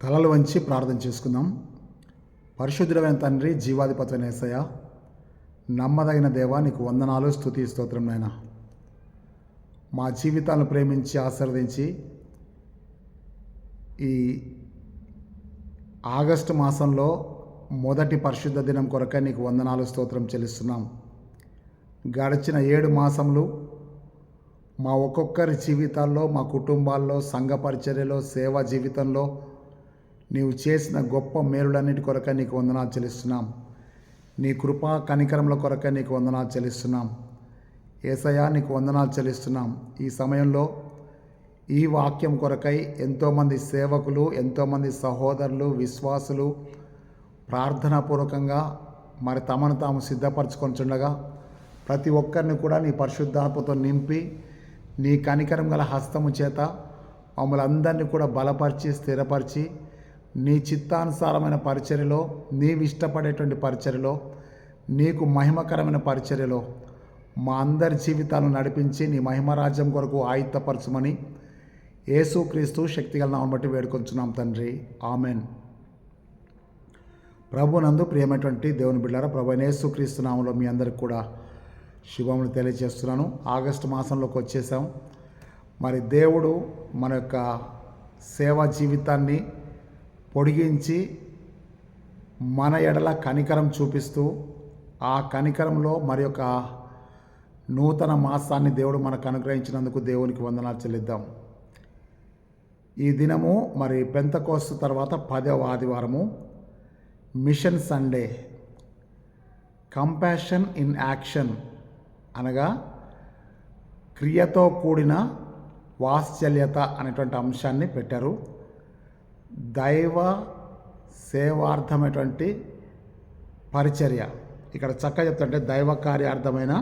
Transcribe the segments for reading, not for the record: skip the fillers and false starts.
తలలు వంచి ప్రార్థన చేసుకుందాం. పరిశుద్ధుడైన తండ్రి, జీవాధిపతైన యేసయ్య, నమ్మదగిన దేవా, నీకు వందనాలు, స్తుతి, స్తోత్రం నాయనా. మా జీవితాలను ప్రేమించి ఆశీర్వదించి ఈ ఆగస్టు మాసంలో మొదటి పరిశుద్ధ దినం కొరకై నీకు వందనాలు, స్తోత్రం చెల్లిస్తున్నాం. గడిచిన 7 మాసములు మా ఒక్కొక్కరి జీవితాల్లో, మా కుటుంబాల్లో, సంఘ పరిచర్యలో, సేవా జీవితంలో నీవు చేసిన గొప్ప మేలులన్నిటి కొరకై నీకు వందనాలు చెల్లిస్తున్నాం. నీ కృపా కనికరముల కొరకై నీకు వందనాలు చెల్లిస్తున్నాం. యేసయ్యా, నీకు వందనాలు చెల్లిస్తున్నాం. ఈ సమయంలో ఈ వాక్యం కొరకై ఎంతోమంది సేవకులు, ఎంతోమంది సహోదరులు, విశ్వాసులు ప్రార్థనాపూర్వకంగా మరి తమను తాము సిద్ధపరచుకొనిచుండగా ప్రతి ఒక్కరిని కూడా నీ పరిశుద్ధాత్మతో నింపి నీ కనికరం గల హస్తము చేత మమ్మల్ని అందరినీ కూడా బలపరిచి స్థిరపరిచి నీ చిత్తానుసారమైన పరిచర్యలో, నీవు ఇష్టపడేటువంటి పరిచర్యలో, నీకు మహిమకరమైన పరిచర్యలో మా అందరి జీవితాలను నడిపించి నీ మహిమరాజ్యం కొరకు ఆయుత్తపరచమని యేసుక్రీస్తు శక్తిగల నామమును బట్టి వేడుకొంచున్నాం తండ్రి, ఆమెన్. ప్రభునందు ప్రియమైనటువంటి దేవుని బిడ్డలారా, ప్రభు అయిన యేసుక్రీస్తు నామములో మీ అందరికి కూడా శుభములు తెలియజేస్తున్నాను. ఆగస్టు మాసంలోకి వచ్చేసాం. మరి దేవుడు మన యొక్క సేవా జీవితాన్ని పొడిగించి మన ఎడల కనికరం చూపిస్తూ ఆ కనికరంలో మరి యొక్క నూతన మాసాన్ని దేవుడు మనకు అనుగ్రహించినందుకు దేవునికి వందనాలు చెల్లిద్దాం. ఈ దినము మరి పెంతెకోస్తు తర్వాత 10వ ఆదివారము, machine Sunday, compassion in action అనగా క్రియతో కూడిన వాత్సల్యత అనేటువంటి అంశాన్ని పెట్టారు. దైవ సేవార్థమైనటువంటి పరిచర్య, ఇక్కడ చక్కగా చెప్తుంటే దైవ కార్యార్థమైన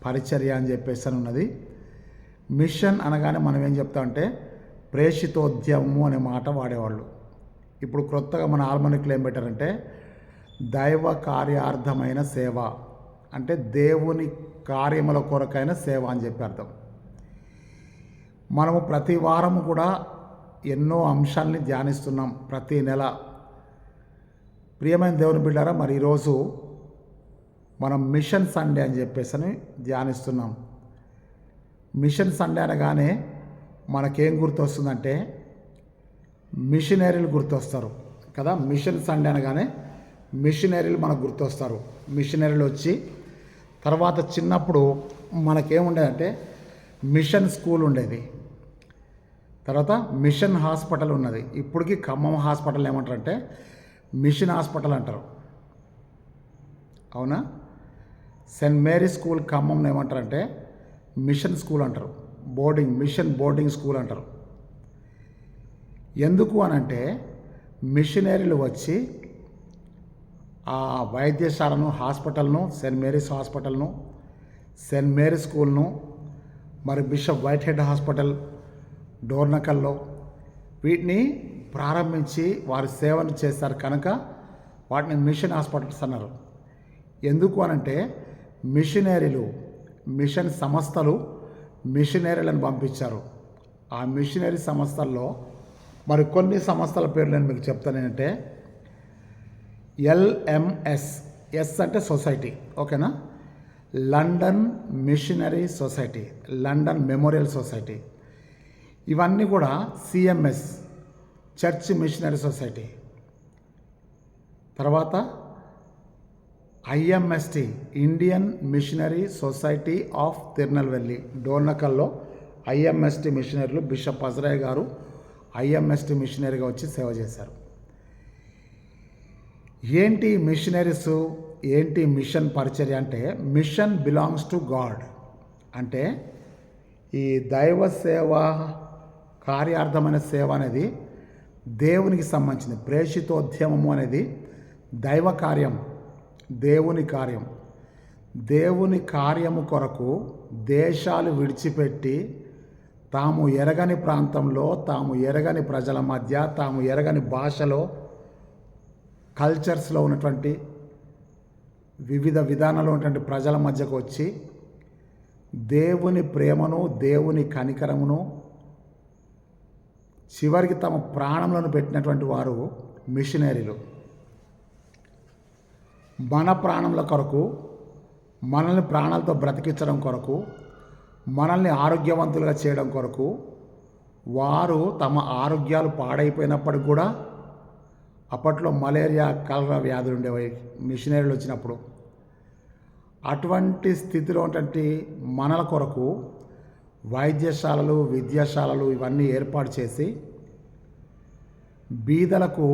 పరిచర్య అని చెప్పేసి అని ఉన్నది. మిషన్ అనగానే మనం ఏం చెప్తామంటే ప్రేషితోద్యమము అనే మాట వాడేవాళ్ళు. ఇప్పుడు క్రొత్తగా మన ఆల్మనిక్లో ఏం పెట్టారంటే దైవ కార్యార్థమైన సేవ, అంటే దేవుని కార్యముల కొరకైన సేవ అని చెప్పి అర్థం. మనము ప్రతి వారము కూడా ఎన్నో అంశాలని ధ్యానిస్తున్నాం ప్రతి నెల. ప్రియమైన దేవుని బిడ్డారా, మరి ఈరోజు మనం మిషన్ సండే అని చెప్పేసి అని ధ్యానిస్తున్నాం. మిషన్ సండే అనగానే మనకేం గుర్తొస్తుందంటే మిషనరీలు గుర్తొస్తారు కదా. మిషన్ సండే అనగానే మిషనరీలు మనకు గుర్తొస్తారు. మిషనరీలు వచ్చి తర్వాత చిన్నప్పుడు మనకేముండేదంటే మిషన్ స్కూల్ ఉండేది, తర్వాత మిషన్ హాస్పిటల్ ఉన్నది. ఇప్పటికీ ఖమ్మం హాస్పిటల్ ఏమంటారంటే మిషన్ హాస్పిటల్ అంటారు, అవునా. సెయింట్ మేరీ స్కూల్ ఖమ్మం ఏమంటారంటే మిషన్ స్కూల్ అంటారు, మిషన్ బోర్డింగ్ స్కూల్ అంటారు. ఎందుకు అనంటే మిషనరీలు వచ్చి ఆ వైద్యశాలను, హాస్పిటల్ను, సెయింట్ మేరీస్ హాస్పిటల్ను, సెయింట్ మేరీ స్కూల్ను, మరి బిషప్ వైట్ హెడ్ హాస్పిటల్ డోర్నకల్లో వీటిని ప్రారంభించి వారి సేవను చేస్తారు కనుక వాటిని మిషన్ హాస్పిటల్స్ అన్నారు. ఎందుకు అనంటే మిషనరీలు, మిషన్ సంస్థలు మిషనరీలను పంపించారు. ఆ మిషనరీ సంస్థల్లో మరి కొన్ని సంస్థల పేర్లు నేను మీకు చెప్తాను. ఏంటంటే LMS, ఎస్ అంటే సొసైటీ, ఓకేనా. London missionary society, London memorial society. ఇవన్నీ కూడా CMS, చర్చ్ మిషనరీ సొసైటీ. తర్వాత IMST, Indian missionary society of Tirunelveli, డోర్నకల్లో IMST మిషనరీలు బిషప్ అజరయ్య గారు IMST మిషనరీగా వచ్చి సేవ చేశారు. ఏంటి మిషనరీస్, ఏంటి మిషన్ పరిచర్య అంటే మిషన్ బిలాంగ్స్ టు గాడ్. అంటే ఈ దైవ సేవ కార్యార్థమైన సేవ అనేది దేవునికి సంబంధించింది. ప్రేషితోద్యమము అనేది దైవ కార్యం, దేవుని కార్యం. దేవుని కార్యము కొరకు దేశాలు విడిచిపెట్టి తాము ఎరగని ప్రాంతంలో, తాము ఎరగని ప్రజల మధ్య, తాము ఎరగని భాషలో, కల్చర్స్లో ఉన్నటువంటి వివిధ విధానాల్లో ఉన్నటువంటి ప్రజల మధ్యకు వచ్చి దేవుని ప్రేమను, దేవుని కనికరమును చివరికి తమ ప్రాణములను పెట్టినటువంటి వారు మిషనరీలు. మన ప్రాణముల కొరకు, మనల్ని ప్రాణాలతో బ్రతికించడం కొరకు, మనల్ని ఆరోగ్యవంతులుగా చేయడం కొరకు వారు తమ ఆరోగ్యాలు పాడైపోయినప్పటికి కూడా, అప్పట్లో మలేరియా కలరా వ్యాధులు ఉండేవి మిషనరీలు వచ్చినప్పుడు, అటువంటి స్థితిలో ఉన్నటువంటి మనల కొరకు వైద్యశాలలు, విద్యాశాలలు ఇవన్నీ ఏర్పాటు చేసి బీదలకు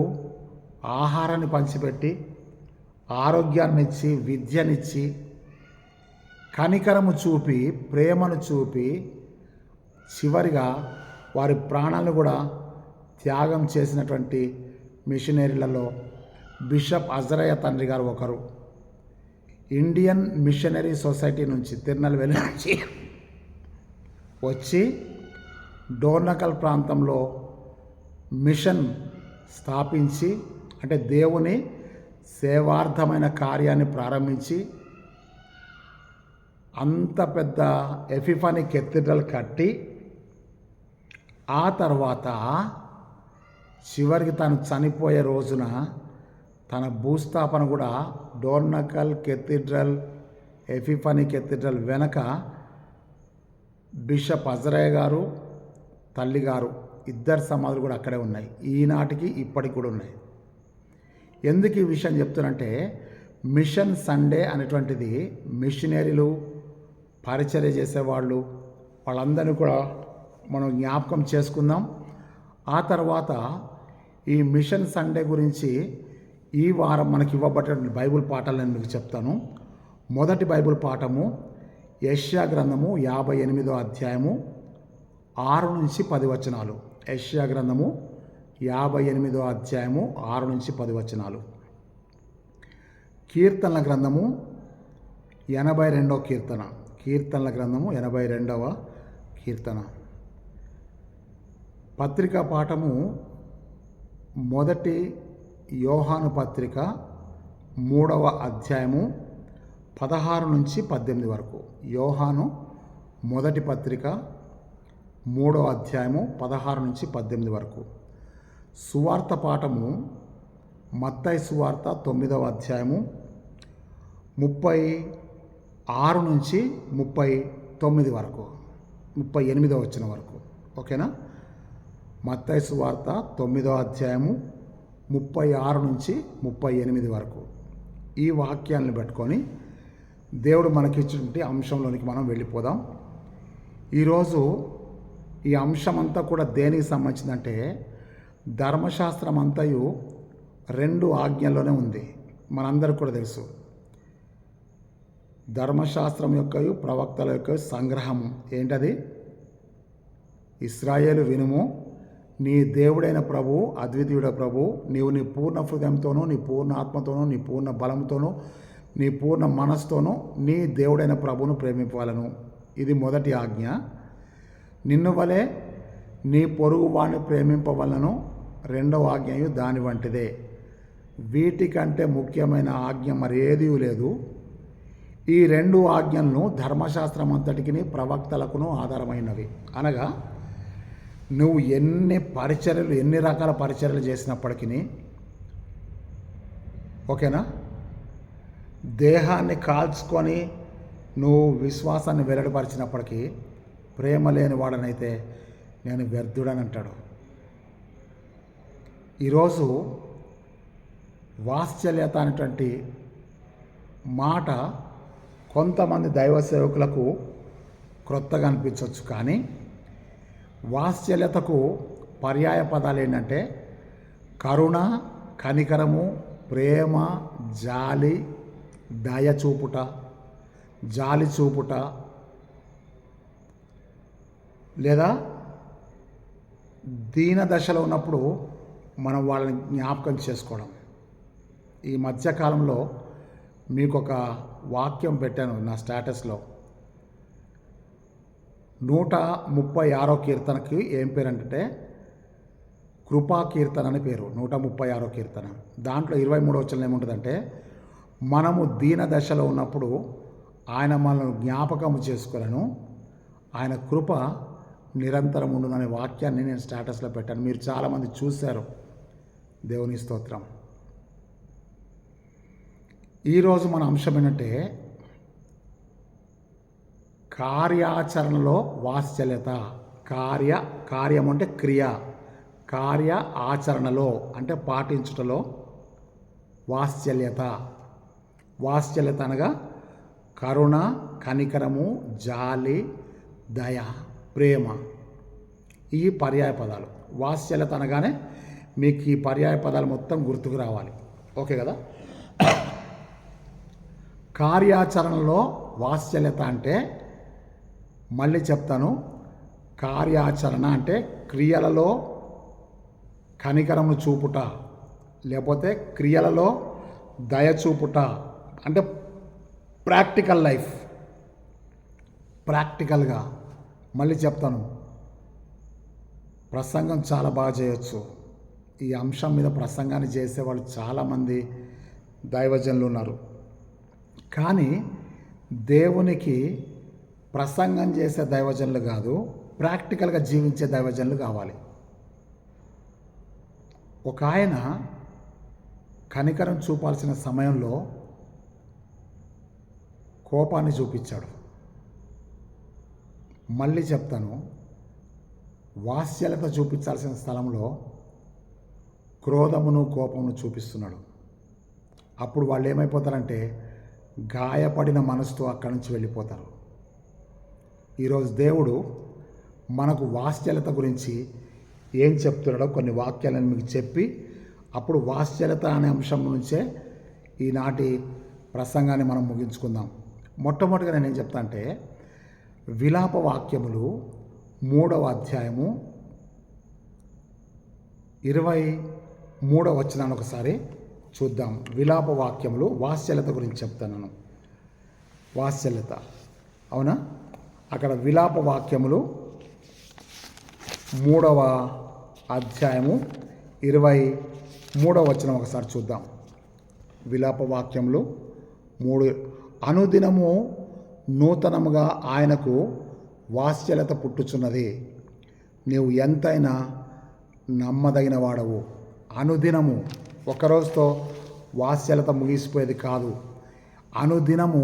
ఆహారాన్ని పంచిపెట్టి, ఆరోగ్యాన్నిచ్చి, విద్యనిచ్చి, కనికరము చూపి, ప్రేమను చూపి, చివరిగా వారి ప్రాణాలను కూడా త్యాగం చేసినటువంటి మిషనరీలలో బిషప్ అజరయ్య తండ్రి గారు ఒకరు. ఇండియన్ మిషనరీ సొసైటీ నుంచి, తిరునల్వేలి నుంచి వచ్చి డోర్నకల్ ప్రాంతంలో మిషన్ స్థాపించి, అంటే దేవుని సేవార్థమైన కార్యాన్ని ప్రారంభించి అంత పెద్ద ఎఫిఫానీ కెథీడ్రల్ కట్టి, ఆ తర్వాత చివరికి తను చనిపోయే రోజున తన భూస్థాపన కూడా డోర్నకల్ కెథీడ్రల్, ఎఫిఫానీ కెథీడ్రల్ వెనక బిషప్ అజరయ్య గారు, తల్లి గారు ఇద్దరు సమాధులు కూడా అక్కడే ఉన్నాయి. ఈనాటికి ఇప్పటికి కూడా ఉన్నాయి. ఎందుకు ఈ విషయం చెప్తున్నంటే, మిషన్ సండే అనేటువంటిది మిషనరీలు, పరిచర్య చేసేవాళ్ళు, వాళ్ళందరినీ కూడా మనం జ్ఞాపకం చేసుకుందాం. ఆ తర్వాత ఈ మిషన్ సండే గురించి ఈ వారం మనకి ఇవ్వబడిన బైబిల్ పాఠాలు నేను మీకు చెప్తాను. మొదటి బైబిల్ పాఠము యెషయా గ్రంథము 58వ అధ్యాయము 6 నుంచి 10 వచనాలు. యెషయా గ్రంథము 58వ అధ్యాయము 6 నుంచి 10 వచనాలు. కీర్తనల గ్రంథము 82వ కీర్తన. కీర్తనల గ్రంథము 82వ కీర్తన. పత్రికా పాఠము మొదటి యోహాను పత్రిక 3వ అధ్యాయము 16 నుంచి 18 వరకు. యోహాను మొదటి పత్రిక 3వ అధ్యాయము 16 నుంచి 18 వరకు. సువార్త పాఠము మత్తయి సువార్త 9వ అధ్యాయము 36 నుంచి 39 వరకు, 38వ వచనం వరకు. ఓకేనా? మత్తయి సువార్త 9వ అధ్యాయము 36 నుంచి 38 వరకు. ఈ వాక్యాలను పెట్టుకొని దేవుడు మనకిచ్చినటువంటి అంశంలోనికి మనం వెళ్ళిపోదాం. ఈరోజు ఈ అంశం అంతా కూడా దేనికి సంబంధించిందంటే, ధర్మశాస్త్రం అంతయు 2 ఆజ్ఞల్లోనే ఉంది. మనందరికీ కూడా తెలుసు. ధర్మశాస్త్రం యొక్కయు ప్రవక్తల యొక్క సంగ్రహం ఏంటది? ఇశ్రాయేలు వినుము, నీ దేవుడైన ప్రభు, అద్వితీయుడ ప్రభు, నీవు నీ పూర్ణ హృదయంతోనూ, నీ పూర్ణ ఆత్మతోనూ, నీ పూర్ణ బలంతోనూ, నీ పూర్ణ మనస్సుతోనూ నీ దేవుడైన ప్రభువును ప్రేమింపాలను. ఇది మొదటి ఆజ్ఞ. నిన్ను వలె నీ పొరుగు వాడిని ప్రేమింపవలను. 2వ ఆజ్ఞయు దాని వంటిదే. వీటికంటే ముఖ్యమైన ఆజ్ఞ మరి ఏదీ లేదు. ఈ 2 ఆజ్ఞలను ధర్మశాస్త్రం అంతటికి ప్రవక్తలకును ఆధారమైనవి. అనగా నువ్వు ఎన్ని రకాల పరిచర్యలు చేసినప్పటికీ, ఓకేనా, దేహాన్ని కాల్చుకొని నువ్వు విశ్వాసాన్ని వెల్లడిపరిచినప్పటికీ ప్రేమ లేని వాడనైతే నేను వ్యర్థుడని అంటాడు. ఈరోజు వాత్సల్యత అనేటువంటి మాట కొంతమంది దైవ సేవకులకు క్రొత్తగా అనిపించవచ్చు, కానీ వాత్సల్యతకు పర్యాయ పదాలు ఏంటంటే కరుణ, కనికరము, ప్రేమ, జాలి, దయ చూపుట, జాలి చూపుట, లేదా దీన దశలో ఉన్నప్పుడు మనం వాళ్ళని జ్ఞాపకం చేసుకోవడం. ఈ మధ్యకాలంలో మీకు ఒక వాక్యం పెట్టాను నా స్టేటస్లో. 136వ కీర్తనకి ఏం పేరు అంటే కృపా కీర్తన అని పేరు. 136వ కీర్తన. దాంట్లో 23వ వచనం ఏముంటుందంటే, మనము దీన దశలో ఉన్నప్పుడు ఆయన మనల్ని జ్ఞాపకం చేసుకోలను, ఆయన కృప నిరంతరం ఉండుననే వాక్యాన్ని నేను స్టేటస్లో పెట్టాను. మీరు చాలామంది చూశారు. దేవుని స్తోత్రం. ఈరోజు మన అంశం ఏంటంటే కార్యాచరణలో వాత్సల్యత. కార్యం అంటే క్రియ, కార్య ఆచరణలో అంటే పాటించుటలో వాత్సల్యత. వాత్సల్యత అనగా కరుణ, కనికరము, జాలి, దయ, ప్రేమ. ఈ పర్యాయ పదాలు. వాత్సల్యత అనగానే మీకు ఈ పర్యాయ పదాలు మొత్తం గుర్తుకు రావాలి. ఓకే కదా? కార్యాచరణలో వాత్సల్యత అంటే, మళ్ళీ చెప్తాను, కార్యాచరణ అంటే క్రియలలో కనికరము చూపుట, లేకపోతే క్రియలలో దయ చూపుట అంటే ప్రాక్టికల్ లైఫ్. ప్రాక్టికల్గా మళ్ళీ చెప్తాను, ప్రసంగం చాలా బాగా చేయొచ్చు. ఈ అంశం మీద ప్రసంగాన్ని చేసేవాళ్ళు చాలామంది దైవజనులు ఉన్నారు. కానీ దేవునికి ప్రసంగం చేసే దైవజనులు కాదు, ప్రాక్టికల్గా జీవించే దైవజనులు కావాలి. ఒక ఆయన కనికరం చూపాల్సిన సమయంలో కోపాన్ని చూపించాడు. మళ్ళీ చెప్తాను, వాత్సల్యత చూపించాల్సిన స్థలంలో క్రోధమును, కోపమును చూపిస్తున్నాడు. అప్పుడు వాళ్ళు ఏమైపోతారంటే గాయపడిన మనసుతో అక్కడి నుంచి వెళ్ళిపోతారు. ఈరోజు దేవుడు మనకు వాత్సల్యత గురించి ఏం చెప్తున్నాడో కొన్ని వాక్యాలను మీకు చెప్పి, అప్పుడు వాత్సల్యత అనే అంశం నుంచే ఈనాటి ప్రసంగాన్ని మనం ముగించుకుందాం. మొట్టమొదటిగా నేనేం చెప్తా అంటే, విలాప వాక్యములు 3వ అధ్యాయము 23వ వచనాన్ని ఒకసారి చూద్దాం. విలాప వాక్యములు వాత్సల్యత గురించి చెప్తాను. వాత్సల్యత, అవునా? అక్కడ విలాప వాక్యములు 3వ అధ్యాయము 23వ వచనం ఒకసారి చూద్దాం. విలాప వాక్యములు 3. అనుదినము నూతనముగా ఆయనకు వాత్సల్యత పుట్టుచున్నది, నీవు ఎంతైనా నమ్మదగిన వాడవు. అనుదినము, ఒకరోజుతో వాత్సల్యత ముగిసిపోయేది కాదు. అనుదినము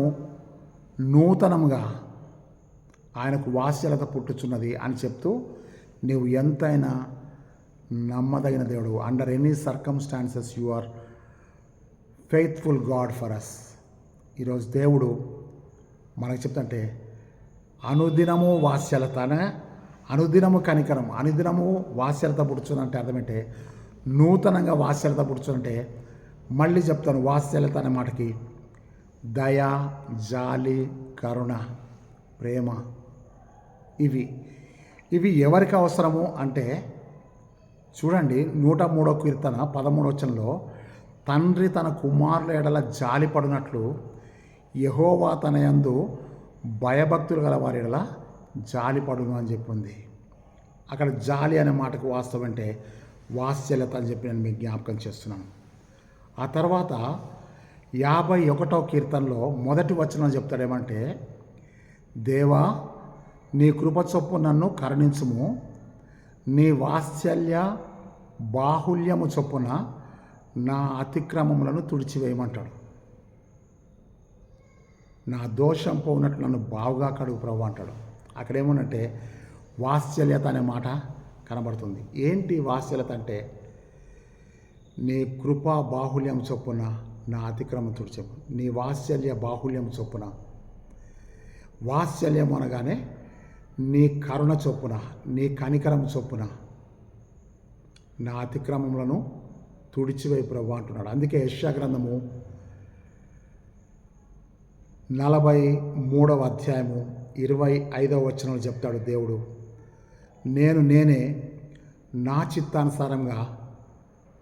నూతనముగా ఆయనకు వాత్సల్యత పుట్టుచున్నది అని చెప్తూ, నీవు ఎంతైనా నమ్మదగిన దేవుడు. Under any circumstances you are faithful God for us. ఈరోజు దేవుడు మనకు చెప్తుంటే, అనుదినము వాత్సల్యత, అనుదినము కనికరం, అనుదినము వాత్సల్యత పుడుచునంటే అర్థమంటే నూతనంగా వాత్సల్యత పుడుచునంటే, మళ్ళీ చెప్తాను, వాత్సల్యత అనే మాటకి దయ, జాలి, కరుణ, ప్రేమ, ఇవి ఎవరికి అవసరము అంటే, చూడండి 103వ కీర్తన 13వ వచనంలో, తండ్రి తన కుమారుల ఎడల జాలి పడినట్లు యెహోవా తన యందు భయభక్తులు గల వారి ఎడల జాలి పడును అని చెప్పింది. అక్కడ జాలి అనే మాటకు వాస్తవం అంటే వాత్సల్యత అని చెప్పి నేను మీకు జ్ఞాపకం చేస్తున్నాను. ఆ తర్వాత 51వ కీర్తనలో 1వ వచనం చెప్తాడేమంటే, దేవా నీ కృప చొప్పు నన్ను కరుణించుము, నీ వాత్సల్య బాహుల్యము చొప్పున నా అతిక్రమములను తుడిచివేయమంటాడు. నా దోషం పోనట్లు నన్ను బావుగా కడుగు ప్రభు అంటాడు. అక్కడేమోనంటే వాత్సల్యత అనే మాట కనబడుతుంది. ఏంటి వాత్సల్యత అంటే, నీ కృపా బాహుల్యం చొప్పున నా అతిక్రమం తుడిచెము. నీ వాత్సల్య బాహుల్యం చొప్పున, వాత్సల్యం అనగానే నీ కరుణ చొప్పున, నీ కనికరం చొప్పున నా అతిక్రమములను తుడిచివేయి ప్రభు అంటున్నాడు. అందుకే యెషయా గ్రంథము 43వ అధ్యాయము 25వ వచనంలో చెప్తాడు దేవుడు, నేనే నా చిత్తానుసారంగా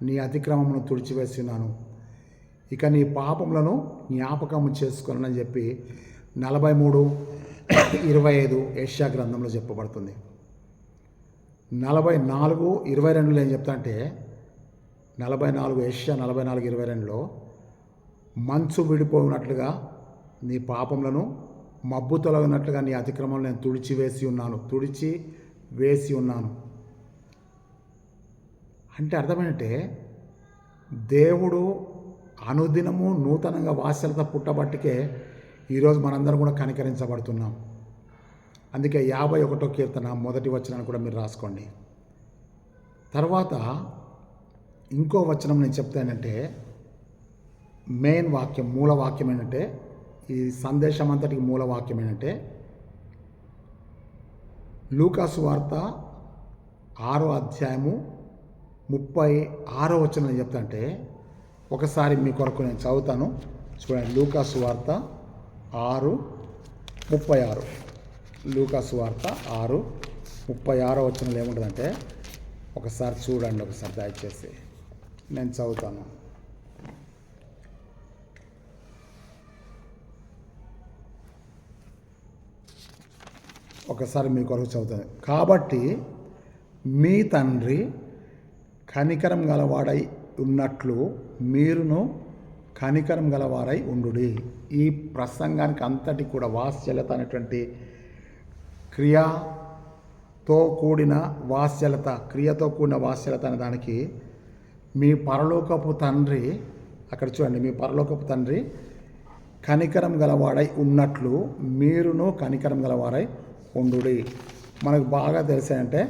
నీ అతిక్రమమును తుడిచివేస్తున్నాను, ఇక నీ పాపములను జ్ఞాపకము చేసుకోనని చెప్పి 43:25 యెషయా గ్రంథంలో చెప్పబడుతుంది. 44:22లో ఏం చెప్తా అంటే, 44 యెషయా 44:22లో, మంచు విడిపోయినట్లుగా నీ పాపములను, మబ్బు తొలగినట్లుగా నీ అతిక్రమం నేను తుడిచివేసి ఉన్నాను, తుడిచి వేసి ఉన్నాను. అంటే అర్థమేంటంటే దేవుడు అనుదినము నూతనంగా వాత్సల్యత పుట్టబట్టికే ఈరోజు మనందరం కూడా కనికరించబడుతున్నాం. అందుకే 51వ కీర్తన మొదటి వచనాన్ని కూడా మీరు రాసుకోండి. తర్వాత ఇంకో వచనం నేను చెప్తానంటే మెయిన్ వాక్యం, మూల వాక్యం ఏంటంటే, ఈ సందేశం అంతటికి మూల వాక్యం ఏంటంటే లూకా సువార్త 6వ అధ్యాయము 36వ వచనం చెప్తాంటే ఒకసారి మీ కొరకు నేను చదువుతాను, చూడండి. లూకా సువార్త 6:36. లూకా సువార్త 6:36 వచనంలో ఏముంటుందంటే ఒకసారి చూడండి, ఒకసారి దయచేసి నేను చదువుతాను. ఒకసారి మీ కొరకు చదువుతాను. కాబట్టి మీ తండ్రి కనికరం గలవాడై ఉన్నట్లు మీరును కనికరం గలవారై ఉండుడి. ఈ ప్రసంగానికి అంతటి కూడా వాత్సల్యత అనేటువంటి క్రియతో కూడిన వాత్సల్యత అనే దానికి మీ పరలోకపు తండ్రి, అక్కడ చూడండి, మీ పరలోకపు తండ్రి కనికరం గలవాడై ఉన్నట్లు మీరును కనికరం గలవారై ఉండుడి. మనకు బాగా తెలిసాయంటే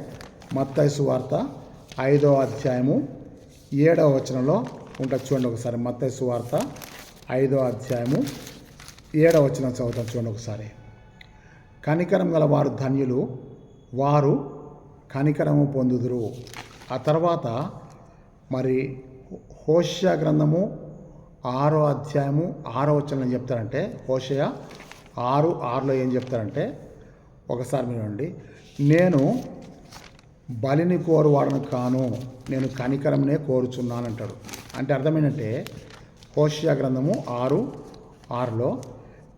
మత్తయి సువార్త 5వ అధ్యాయము 7వ వచనంలో ఉంటుంది. చూడండి ఒకసారి, మత్తయి సువార్త 5వ అధ్యాయము 7వ వచనం చదువుతాం. చూడండి ఒకసారి. కనికరం గల వారు ధన్యులు, వారు కనికరము పొందుదురు. ఆ తర్వాత మరి హోషేయ గ్రంథము 6వ అధ్యాయము 6వ వచనం ఏం చెప్తారంటే, హోషేయ 6:6లో ఏం చెప్తారంటే ఒకసారి వినండి. నేను బలిని కోరువాడను కాను, నేను కనికరంనే కోరుచున్నాను అంటాడు. అంటే అర్థమేంటంటే హోషేయ గ్రంథము 6:6లో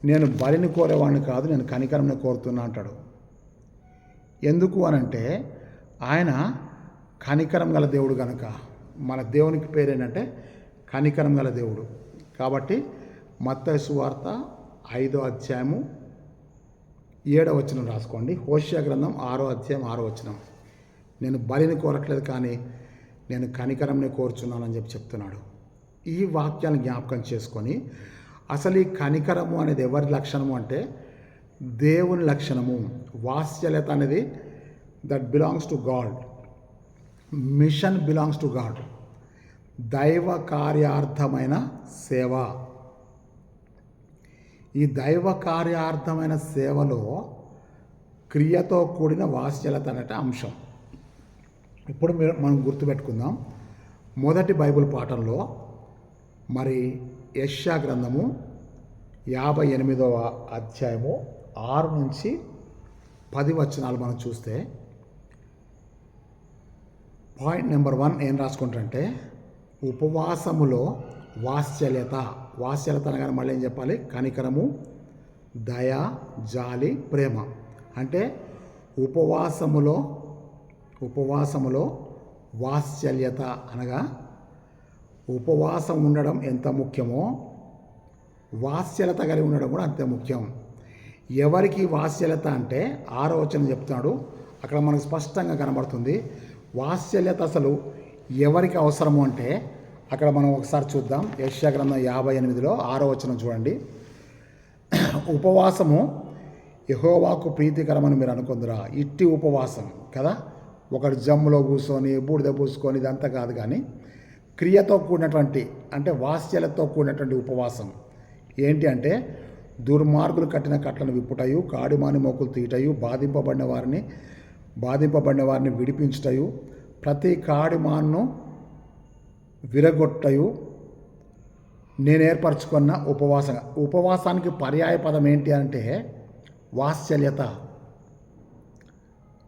నేను బలిని కోరేవాడిని కాదు, నేను కనికరంనే కోరుతున్నా అంటాడు. ఎందుకు అనంటే ఆయన కనికరం గల దేవుడు కనుక. మన దేవునికి పేరేంటంటే కనికరం గల దేవుడు. కాబట్టి మత్తయి సువార్త 5వ అధ్యాయము 7వ వచనం రాసుకోండి. హోషేయ గ్రంథం 6వ అధ్యాయం 6వ వచనం. నేను బలిని కోరట్లేదు కానీ నేను కనికరంనే కోరుచున్నానని చెప్తున్నాడు. ఈ వాక్యాన్ని జ్ఞాపకం చేసుకొని అసలు ఈ కనికరము అనేది ఎవరి లక్షణము అంటే దేవుని లక్షణము. వాత్సల్యత అనేది that belongs to God. Mission belongs to God. దైవ కార్యార్థమైన సేవ. ఈ దైవ కార్యార్థమైన సేవలో క్రియతో కూడిన వాత్సల్యత అనే అంశం. ఇప్పుడు మనం గుర్తుపెట్టుకుందాం. మొదటి బైబిల్ పాఠంలో మరి యెషయా గ్రంథము 58వ అధ్యాయము 6 నుంచి 10 వచనాలు మనం చూస్తే పాయింట్ నెంబర్ 1 ఏం రాసుకుంటారంటే ఉపవాసములో వాత్సల్యత. వాత్సల్యత అనగానే మళ్ళీ ఏం చెప్పాలి? కనికరము, దయ, జాలి, ప్రేమ. అంటే ఉపవాసములో వాత్సల్యత అనగా ఉపవాసం ఉండడం ఎంత ముఖ్యమో వాత్సల్యత కలిగి ఉండడం కూడా అంతే ముఖ్యం. ఎవరికి వాత్సల్యత అంటే 6వ వచనం చెప్తున్నాడు. అక్కడ మనకు స్పష్టంగా కనబడుతుంది. వాత్సల్యత అసలు ఎవరికి అవసరము అంటే అక్కడ మనం ఒకసారి చూద్దాం. యెషయా గ్రంథం 58లో 6వ వచనం చూడండి. ఉపవాసము యెహోవాకు ప్రీతికరమని మీరు అనుకుందురా. ఇట్టి ఉపవాసం కదా, ఒకటి జమ్ములో కూర్చొని బూడిద పూసుకొని ఇదంతా కాదు, కానీ క్రియతో కూడినటువంటి అంటే వాత్సల్యతతో కూడినటువంటి ఉపవాసం. ఏంటి అంటే దుర్మార్గులు కట్టిన కట్లను విప్పుటయు, కాడిమాని మోకులు తీయటయు, బాధింపబడిన వారిని విడిపించుటయు, ప్రతి కాడిమాన్ను విరగొట్టయు నేను ఏర్పరచుకున్న ఉపవాసం. ఉపవాసానికి పర్యాయ పదం ఏంటి అంటే వాత్సల్యత.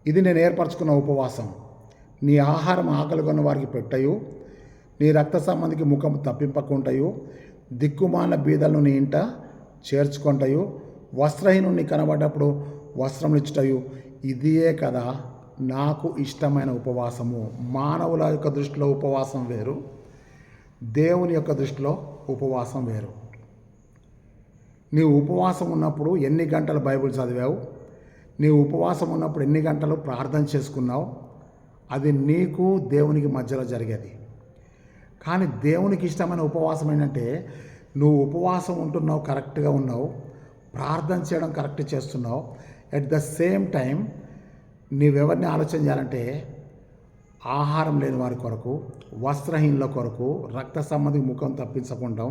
ఇది నేను ఏర్పరచుకున్న ఉపవాసం. నీ ఆహారం ఆకలిగొన్న వారికి పెట్టయు, నీ రక్త సంబంధికి ముఖం తప్పింపకుంటయు, దిక్కుమాల బీదలను నీ ఇంట చేర్చుకుంటయు, వస్త్రహీనుని కనబడ్డప్పుడు వస్త్రములు ఇచ్చుటయు. ఇదియే కదా నాకు ఇష్టమైన ఉపవాసము. మానవుల యొక్క దృష్టిలో ఉపవాసం వేరు, దేవుని యొక్క దృష్టిలో ఉపవాసం వేరు. నీవు ఉపవాసం ఉన్నప్పుడు ఎన్ని గంటలు బైబిల్ చదివావు, నీ ఉపవాసం ఉన్నప్పుడు ఎన్ని గంటలు ప్రార్థన చేసుకున్నావు, అది నీకు దేవునికి మధ్యలో జరిగేది. కానీ దేవునికి ఇష్టమైన ఉపవాసం ఏంటంటే నువ్వు ఉపవాసం ఉంటున్నావు, కరెక్ట్గా ఉన్నావు, ప్రార్థన చేయడం కరెక్ట్ చేస్తున్నావు. ఎట్ ద సేమ్ టైం నీవెవరిని ఆలోచన చేయాలంటే ఆహారం లేని వారి కొరకు, వస్త్రహీనుల కొరకు, రక్త సంబంధి ముఖం తప్పించకుండా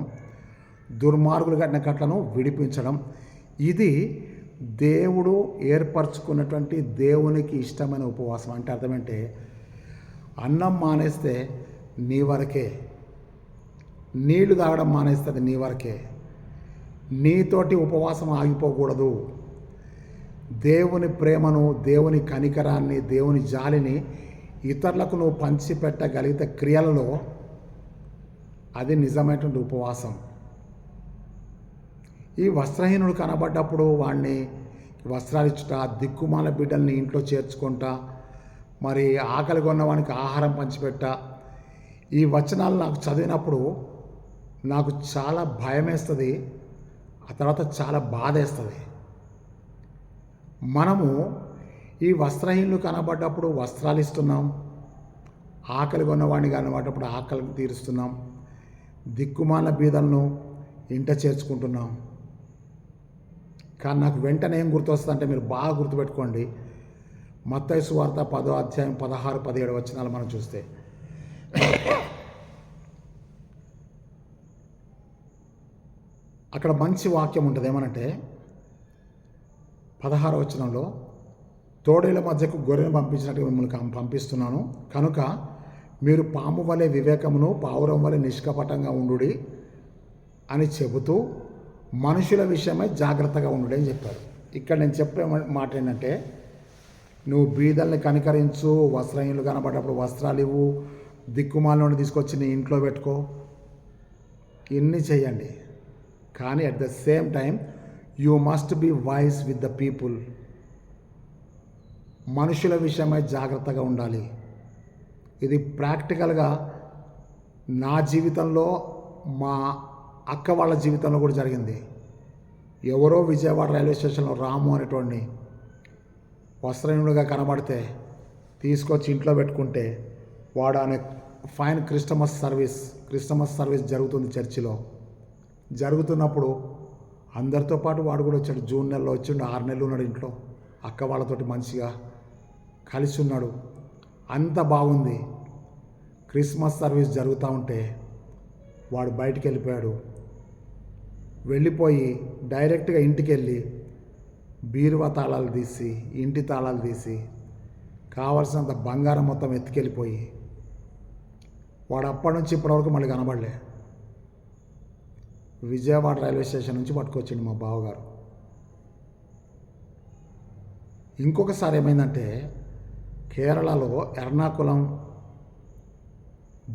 దుర్మార్గులు కట్టిన కట్లను విడిపించడం. ఇది దేవుడు ఏర్పరచుకున్నటువంటి దేవునికి ఇష్టమైన ఉపవాసం. అంటే అర్థమంటే అన్నం మానేస్తే నీ వరకే, నీళ్లు తాగడం మానేస్తే అది నీ వరకే. నీతోటి ఉపవాసం ఆగిపోకూడదు. దేవుని ప్రేమను, దేవుని కనికరాన్ని, దేవుని జాలిని ఇతరులకు నువ్వు పంచిపెట్టగలిగితే క్రియలలో అది నిజమైనటువంటి ఉపవాసం. ఈ వస్త్రహీనుడు కనబడ్డప్పుడు వాడిని వస్త్రాలు ఇచ్చుట, దిక్కుమాల బిడ్డల్ని ఇంట్లో చేర్చుకుంటా, మరి ఆకలి కొన్నవానికి ఆహారం పంచిపెట్ట, ఈ వచనాలు నాకు చదివినప్పుడు నాకు చాలా భయం వేస్తుంది, ఆ తర్వాత చాలా బాధ వేస్తుంది. మనము ఈ వస్త్రహీనులు కనబడ్డప్పుడు వస్త్రాలు ఇస్తున్నాం, ఆకలి కొన్నవాడిని కనబడ్డప్పుడు ఆకలిని తీరుస్తున్నాం, దిక్కుమాల బీదలను ఇంట చేర్చుకుంటున్నాం. కానీ నాకు వెంటనే ఏం గుర్తొస్తుందంటే, మీరు బాగా గుర్తుపెట్టుకోండి, మత్తయి సువార్త 10వ అధ్యాయం 16, 17 వచనాలు మనం చూస్తే అక్కడ మంచి వాక్యం ఉంటుంది. ఏమనంటే 16వ వచనంలో, తోడేళ్ల మధ్యకు గొర్రెను పంపించినట్టుగా మిమ్మల్ని పంపిస్తున్నాను కనుక మీరు పాము వలె వివేకమును, పావురం వలె నిష్కపటంగా ఉండుడి అని చెబుతూ మనుషుల విషయమై జాగ్రత్తగా ఉండు అని చెప్పారు. ఇక్కడ నేను చెప్పే మాట ఏంటంటే, నువ్వు బీదల్ని కనికరించు, వస్త్రహీనులు కనబడ్డప్పుడు వస్త్రాలు ఇవ్వు, దిక్కుమాలను తీసుకొచ్చి నీ ఇంట్లో పెట్టుకో, ఇన్ని చేయండి. కానీ at the same time you must be wise with the people. మనుషుల విషయమై జాగ్రత్తగా ఉండాలి. ఇది ప్రాక్టికల్గా నా జీవితంలో, మా అక్క వాళ్ళ జీవితంలో కూడా జరిగింది. ఎవరో విజయవాడ రైల్వే స్టేషన్లో రాము అనేటోడిని వస్త్రహీనుడిగా కనబడితే తీసుకొచ్చి ఇంట్లో పెట్టుకుంటే, వాడు అనే ఫైన్ క్రిస్టమస్ సర్వీస్ జరుగుతుంది చర్చిలో. జరుగుతున్నప్పుడు అందరితో పాటు వాడు కూడా వచ్చాడు. జూన్ నెలలో వచ్చిండు, 6 నెలలు ఉన్నాడు ఇంట్లో, అక్క వాళ్ళతోటి మంచిగా కలిసి ఉన్నాడు, అంత బాగుంది. క్రిస్మస్ సర్వీస్ జరుగుతూ ఉంటే వాడు బయటికి వెళ్ళిపోయి డైరెక్ట్గా ఇంటికి వెళ్ళి బీరువా తాళాలు తీసి, ఇంటి తాళాలు తీసి, కావలసినంత బంగారం మొత్తం ఎత్తుకెళ్ళిపోయి, వాడు అప్పటి నుంచి ఇప్పటివరకు మళ్ళీ కనబడలే. విజయవాడ రైల్వే స్టేషన్ నుంచి పట్టుకొచ్చిండు మా బావగారు. ఇంకొకసారి ఏమైందంటే, కేరళలో ఎర్నాకుళం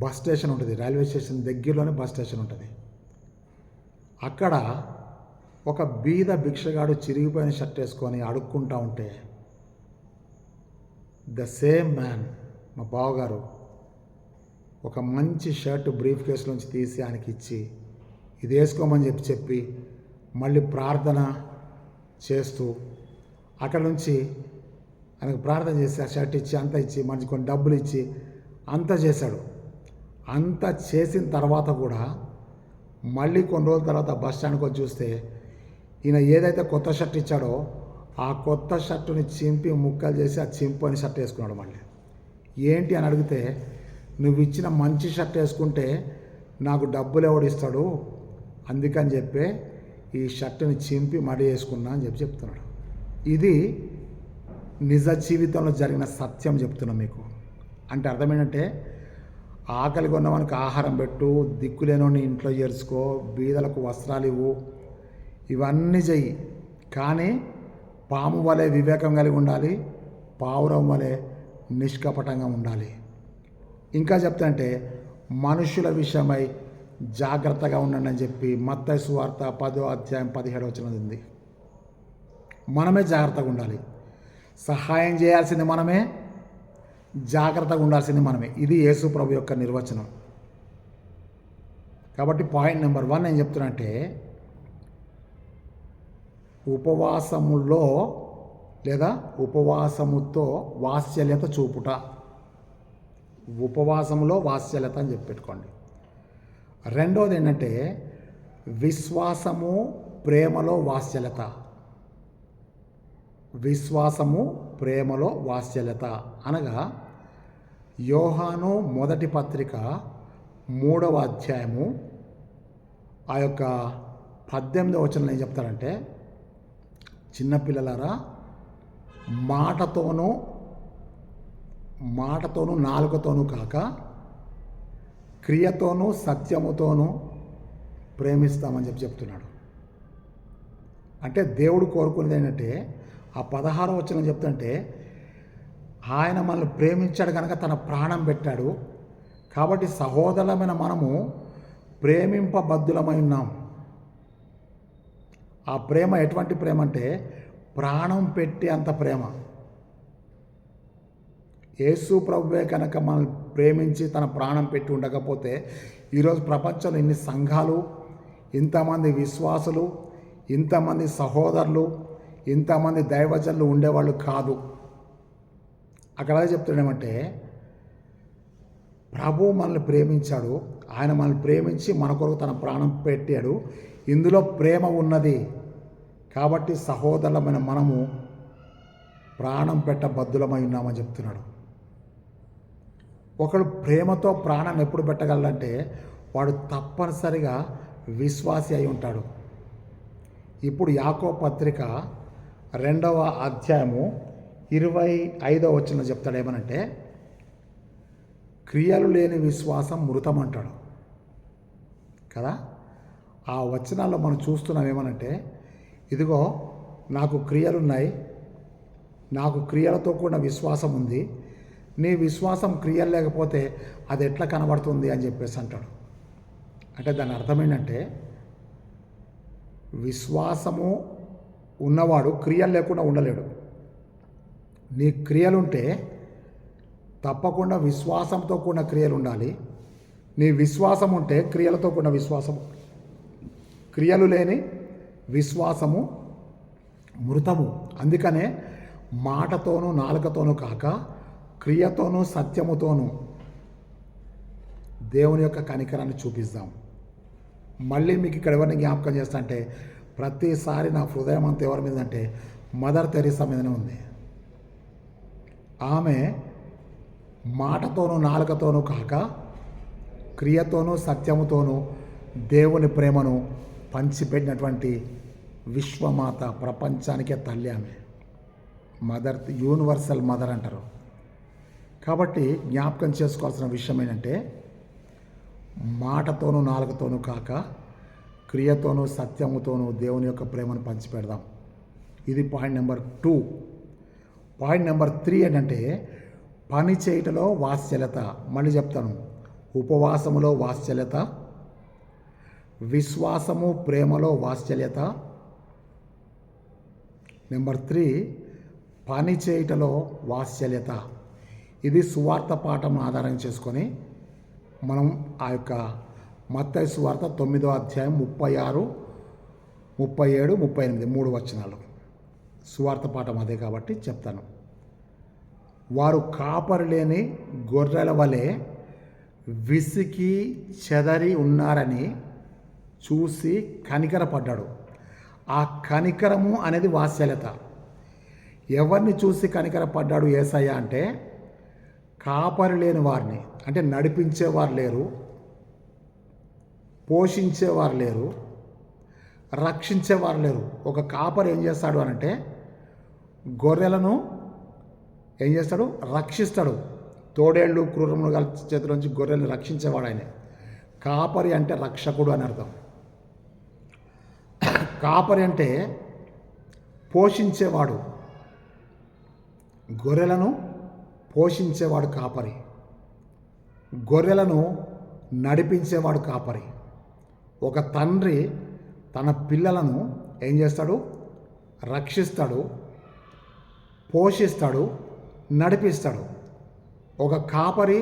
బస్ స్టేషన్ ఉంటుంది, రైల్వే స్టేషన్ దగ్గరలోనే బస్ స్టేషన్ ఉంటుంది. అక్కడ ఒక బీద భిక్షగాడు చిరిగిపోయిన షర్ట్ వేసుకొని అడుక్కుంటూ ఉంటే, ద సేమ్ మ్యాన్, మా బావగారు, ఒక మంచి షర్ట్ బ్రీఫ్ కేసులోంచి తీసి ఆయనకి ఇచ్చి, ఇది వేసుకోమని చెప్పి మళ్ళీ ప్రార్థన చేస్తూ అక్కడ నుంచి ఆయనకు ప్రార్థన చేసి ఆ షర్ట్ ఇచ్చి, అంతా ఇచ్చి, మంచి కొన్ని డబ్బులు ఇచ్చి అంతా చేశాడు. అంతా చేసిన తర్వాత కూడా మళ్ళీ కొన్ని రోజుల తర్వాత బస్ స్టాండ్కి వచ్చి చూస్తే, ఈయన ఏదైతే కొత్త షర్ట్ ఇచ్చాడో ఆ కొత్త షర్టుని చింపి ముక్కలు చేసి ఆ చింపుని షర్ట్ వేసుకున్నాడు. మళ్ళీ ఏంటి అని అడిగితే, నువ్వు ఇచ్చిన మంచి షర్ట్ వేసుకుంటే నాకు డబ్బులు ఎవడిస్తాడు, అందుకని చెప్పి ఈ షర్టుని చింపి మడి వేసుకున్నా అని చెప్తున్నాడు. ఇది నిజ జీవితంలో జరిగిన సత్యం చెప్తున్నా మీకు. అంటే అర్థమేంటంటే, ఆకలి కొన్నవానికి ఆహారం పెట్టు, దిక్కులేనోని ఇంట్లో చేర్చుకో, బీదలకు వస్త్రాలు ఇవ్వు, ఇవన్నీ చెయ్యి. కానీ పాము వలె వివేకం కలిగి ఉండాలి, పావురం వలె నిష్కపటంగా ఉండాలి. ఇంకా చెప్తాంటే, మనుషుల విషయమై జాగ్రత్తగా ఉండండి అని చెప్పి మత్తయి సువార్త 10వ అధ్యాయం 17వ వచనం ఉంది. మనమే జాగ్రత్తగా ఉండాలి. సహాయం చేయాల్సింది మనమే, జాగ్రత్తగా ఉండాల్సింది మనమే. ఇది యేసు ప్రభు యొక్క నిర్వచనం. కాబట్టి పాయింట్ నెంబర్ 1 ఏం చెప్తున్నా అంటే, ఉపవాసములో లేదా ఉపవాసముతో వాత్సల్యత చూపుట. ఉపవాసములో వాత్సల్యత అని చెప్పి పెట్టుకోండి. రెండవది ఏంటంటే విశ్వాసము ప్రేమలో వాత్సల్యత. విశ్వాసము ప్రేమలో వాత్సల్యత అనగా యోహాను మొదటి పత్రిక 3వ అధ్యాయము ఆ యొక్క 18వ వచనంలో ఏం చెప్తారంటే, చిన్నపిల్లలారా మాటతోనూ నాలుకతోనూ కాక క్రియతోనూ సత్యముతోనూ ప్రేమిస్తామని చెప్తున్నాడు. అంటే దేవుడు కోరుకునేది ఏంటంటే ఆ 16వ వచనం చెప్తుంటే, ఆయన మనల్ని ప్రేమించాడు కనుక తన ప్రాణం పెట్టాడు. కాబట్టి సహోదరులమైన మనము ప్రేమింపబద్ధులమై ఉన్నాం. ఆ ప్రేమ ఎటువంటి ప్రేమ అంటే ప్రాణం పెట్టి అంత ప్రేమ. యేసు ప్రభువే కనుక మనల్ని ప్రేమించి తన ప్రాణం పెట్టి ఉండకపోతే ఈరోజు ప్రపంచంలో ఇన్ని సంఘాలు, ఇంతమంది విశ్వాసులు, ఇంతమంది సహోదరులు, ఇంతమంది దైవజనులు ఉండేవాళ్ళు కాదు. అక్కడ చెప్తున్నాడేమంటే ప్రభు మనల్ని ప్రేమించాడు, ఆయన మనల్ని ప్రేమించి మన కొరకు తన ప్రాణం పెట్టాడు. ఇందులో ప్రేమ ఉన్నది కాబట్టి సహోదరులమైన మనము ప్రాణం పెట్టబద్ధులమై ఉన్నామని చెప్తున్నాడు. ఒకడు ప్రేమతో ప్రాణాన్ని ఎప్పుడు పెట్టగలంటే వాడు తప్పనిసరిగా విశ్వాసి అయి ఉంటాడు. ఇప్పుడు యాకోబు పత్రిక 2వ అధ్యాయము 25వ వచనంలో చెప్తాడు ఏమనంటే, క్రియలు లేని విశ్వాసం మృతం అంటాడు కదా. ఆ వచనాల్లో మనం చూస్తున్నాం ఏమనంటే, ఇదిగో నాకు క్రియలున్నాయి, నాకు క్రియలతో కూడిన విశ్వాసం ఉంది, నీ విశ్వాసం క్రియలు లేకపోతే అది ఎట్లా కనబడుతుంది అని చెప్పేసి అంటాడు. అంటే దాని అర్థం ఏంటంటే విశ్వాసము ఉన్నవాడు క్రియలు లేకుండా ఉండలేడు. నీ క్రియలుంటే తప్పకుండా విశ్వాసంతో కూడిన క్రియలు ఉండాలి. నీ విశ్వాసం ఉంటే క్రియలతో కూడిన విశ్వాసం. క్రియలు లేని విశ్వాసము మృతము. అందుకనే మాటతోనూ నాలుకతోనూ కాక క్రియతోనూ సత్యముతోనూ దేవుని యొక్క కనికరాన్ని చూపిస్తాం. మళ్ళీ మీకు ఇక్కడ ఎవరిని జ్ఞాపకం చేస్తా అంటే, ప్రతిసారి నా హృదయం అంతా ఎవరి మీద అంటే మదర్ తెరీసా మీదనే ఉంది. ఆమె మాటతోనూ నాలుకతోనూ కాక క్రియతోనూ సత్యముతోనూ దేవుని ప్రేమను పంచిపెట్టినటువంటి విశ్వమాత, ప్రపంచానికే తల్లి ఆమె. మదర్, యూనివర్సల్ మదర్ అంటారు. కాబట్టి జ్ఞాపకం చేసుకోవాల్సిన విషయం ఏంటంటే మాటతోనూ నాలుకతోనూ కాక క్రియతోనూ సత్యముతోనూ దేవుని యొక్క ప్రేమను పంచిపెడదాం. ఇది పాయింట్ నెంబర్ 2. పాయింట్ నెంబర్ 3 ఏంటంటే పని చేయటంలో వాత్సల్యత. మళ్ళీ చెప్తాను, ఉపవాసములో వాత్సల్యత, విశ్వాసము ప్రేమలో వాత్సల్యత. నెంబర్ 3 పని చేయటంలో వాత్సల్యత. ఇది సువార్త పాఠం ఆధారం చేసుకొని మనం ఆ యొక్క మత్తయి సువార్త 9వ అధ్యాయం 36, 37, 38 3 వచనాలు సువార్త పాఠం అదే కాబట్టి చెప్తాను. వారు కాపరి లేని గొర్రెల వలె విసికి చెదరి ఉన్నారని చూసి కనికరపడ్డాడు. ఆ కనికరము అనేది వాత్సల్యత. ఎవరిని చూసి కనికరపడ్డాడు యేసయ్య అంటే కాపరి లేని వారిని. అంటే నడిపించేవారు లేరు, పోషించేవారు లేరు, రక్షించేవారు లేరు. ఒక కాపరి ఏం చేస్తాడు అనంటే గొర్రెలను ఏం చేస్తాడు, రక్షిస్తాడు. తోడేళ్ళు క్రూరమృగాల చేతుల నుంచి గొర్రెలను రక్షించేవాడు ఆయన. కాపరి అంటే రక్షకుడు అని అర్థం. కాపరి అంటే పోషించేవాడు, గొర్రెలను పోషించేవాడు కాపరి, గొర్రెలను నడిపించేవాడు కాపరి. ఒక తండ్రి తన పిల్లలను ఏం చేస్తాడు, రక్షిస్తాడు, పోషిస్తాడు, నడిపిస్తాడు. ఒక కాపరి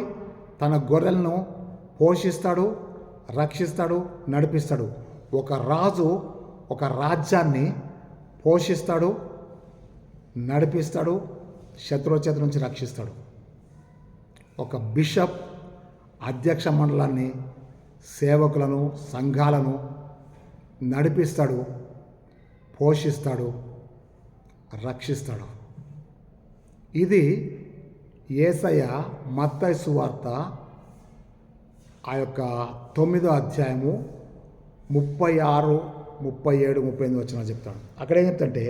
తన గొర్రెలను పోషిస్తాడు, రక్షిస్తాడు, నడిపిస్తాడు. ఒక రాజు ఒక రాజ్యాన్ని పోషిస్తాడు, నడిపిస్తాడు, శత్రువుల చేతి నుంచి రక్షిస్తాడు. ఒక బిషప్ అధ్యక్ష మండలాన్ని, సేవకులను, సంఘాలను నడిపిస్తాడు, పోషిస్తాడు, రక్షిస్తాడు. ఇది యేసయ్య మత్తయి సువార్త ఆ యొక్క 9వ అధ్యాయము 36, 37, 38 వచనాలు చెప్తాడు. అక్కడ ఏం చెప్తాడంటే,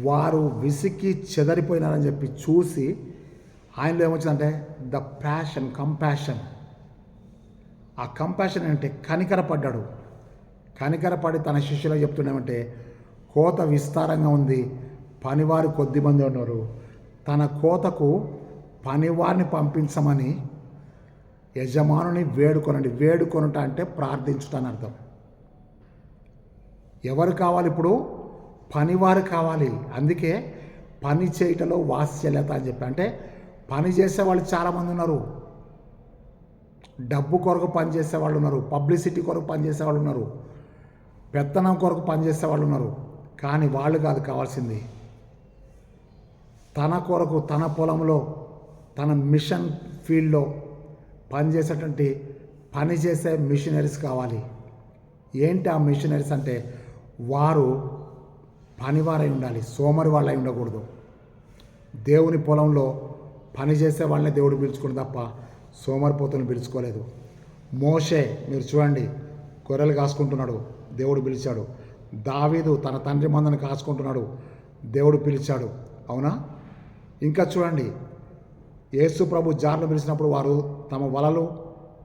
వారు విసికి చెదరిపోయినారని చెప్పి చూసి ఆయనలో ఏమొచ్చిందంటే ద కంపాషన్. ఆ కంపాషన్ అంటే కనికరపడ్డాడు. కనికరపడి తన శిష్యులకు చెప్తున్నామంటే, కోత విస్తారంగా ఉంది, పనివారు కొద్దిమంది ఉన్నారు, తన కోతకు పనివారిని పంపించమని యజమానుని వేడుకొనండి. వేడుకొనుట అంటే ప్రార్థించుట అని అర్థం. ఎవరు కావాలి ఇప్పుడు? పనివారు కావాలి. అందుకే పని చేయటంలో వాత్సల్యత అని చెప్పి, అంటే పని చేసే వాళ్ళు చాలామంది ఉన్నారు. డబ్బు కొరకు పనిచేసే వాళ్ళు ఉన్నారు, పబ్లిసిటీ కొరకు పనిచేసే వాళ్ళు ఉన్నారు, పెత్తనం కొరకు పనిచేసే వాళ్ళు ఉన్నారు. కానీ వాళ్ళు కాదు కావాల్సింది. తన కొరకు, తన పొలంలో, తన మిషన్ ఫీల్డ్లో పనిచేసేటువంటి పనిచేసే మిషనరీస్ కావాలి. ఏంటి ఆ మిషనరీస్ అంటే, వారు పనివారై ఉండాలి, సోమరి వాళ్ళై ఉండకూడదు. దేవుని పొలంలో పనిచేసే వాళ్ళని దేవుడు పిలుచుకుని తప్ప సోమరిపోతులను పిలుచుకోలేదు. మోషే మీరు చూడండి, గొర్రెలు కాసుకుంటున్నాడు, దేవుడు పిలిచాడు. దావీదు తన తండ్రి మందను కాసుకుంటున్నాడు, దేవుడు పిలిచాడు. అవునా? ఇంకా చూడండి, యేసు ప్రభు జార్లు పిలిచినప్పుడు వారు తమ వలలు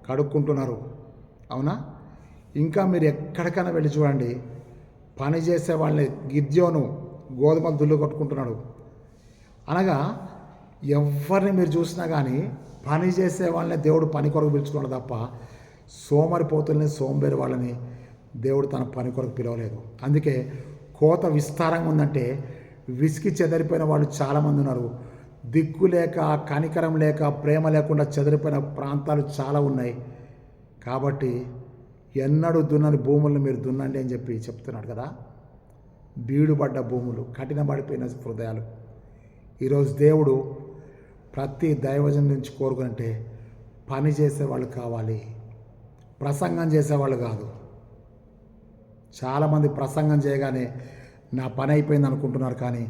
కడుక్కుంటున్నారు. అవునా? ఇంకా మీరు ఎక్కడికైనా వెళ్ళి చూడండి, పని చేసే వాళ్ళని, గిద్యోను గోధుమలు దుల్లు కొట్టుకుంటున్నాడు. అనగా ఎవరిని మీరు చూసినా కానీ పని చేసే వాళ్ళని దేవుడు పని కొరకు పిలుచుకున్నాడు తప్ప సోమరిపోతుల్ని, సోంబేరి వాళ్ళని దేవుడు తన పని కొరకు పిలవలేదు. అందుకే కోత విస్తారంగా ఉందంటే విసికి చెదరిపోయిన వాళ్ళు చాలామంది ఉన్నారు. దిక్కు లేక, కనికరం లేక, ప్రేమ లేకుండా చెదిరిపోయిన ప్రాంతాలు చాలా ఉన్నాయి. కాబట్టి ఎన్నడూ దున్నని భూములను మీరు దున్నండి అని చెప్పి చెప్తున్నాడు కదా. బీడుపడ్డ భూములు, కఠినపడిపోయిన హృదయాలు. ఈరోజు దేవుడు ప్రతి దైవజన్ నుంచి కోరుకుంటే పని చేసేవాళ్ళు కావాలి, ప్రసంగం చేసేవాళ్ళు కాదు. చాలామంది ప్రసంగం చేయగానే నా పని అయిపోయింది అనుకుంటున్నారు, కానీ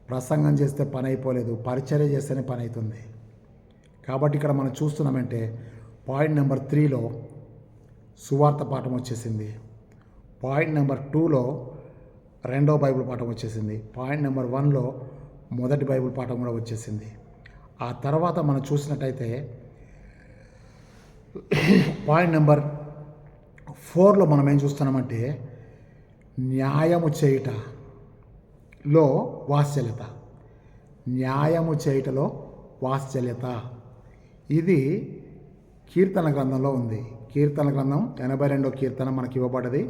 ప్రసంగం చేస్తే పని అయిపోలేదు, పరిచర్య చేస్తేనే పని అవుతుంది. కాబట్టి ఇక్కడ మనం చూస్తున్నామంటే పాయింట్ నెంబర్ 3లో సువార్త పాఠం వచ్చేసింది. పాయింట్ నెంబర్ 2లో రెండవ బైబిల్ పాఠం వచ్చేసింది. పాయింట్ నెంబర్ 1లో మొదటి బైబిల్ పాఠం కూడా వచ్చేసింది. ఆ తర్వాత మనం చూసినట్టయితే పాయింట్ నెంబర్ 4లో మనం ఏం చూస్తున్నామంటే న్యాయము చేయుటలో వాత్సల్యత. న్యాయము చేయుటలో వాత్సల్యత. ఇది కీర్తన గ్రంథంలో ఉంది. కీర్తన గ్రంథం 82వ కీర్తన మనకి ఇవ్వబడ్డది.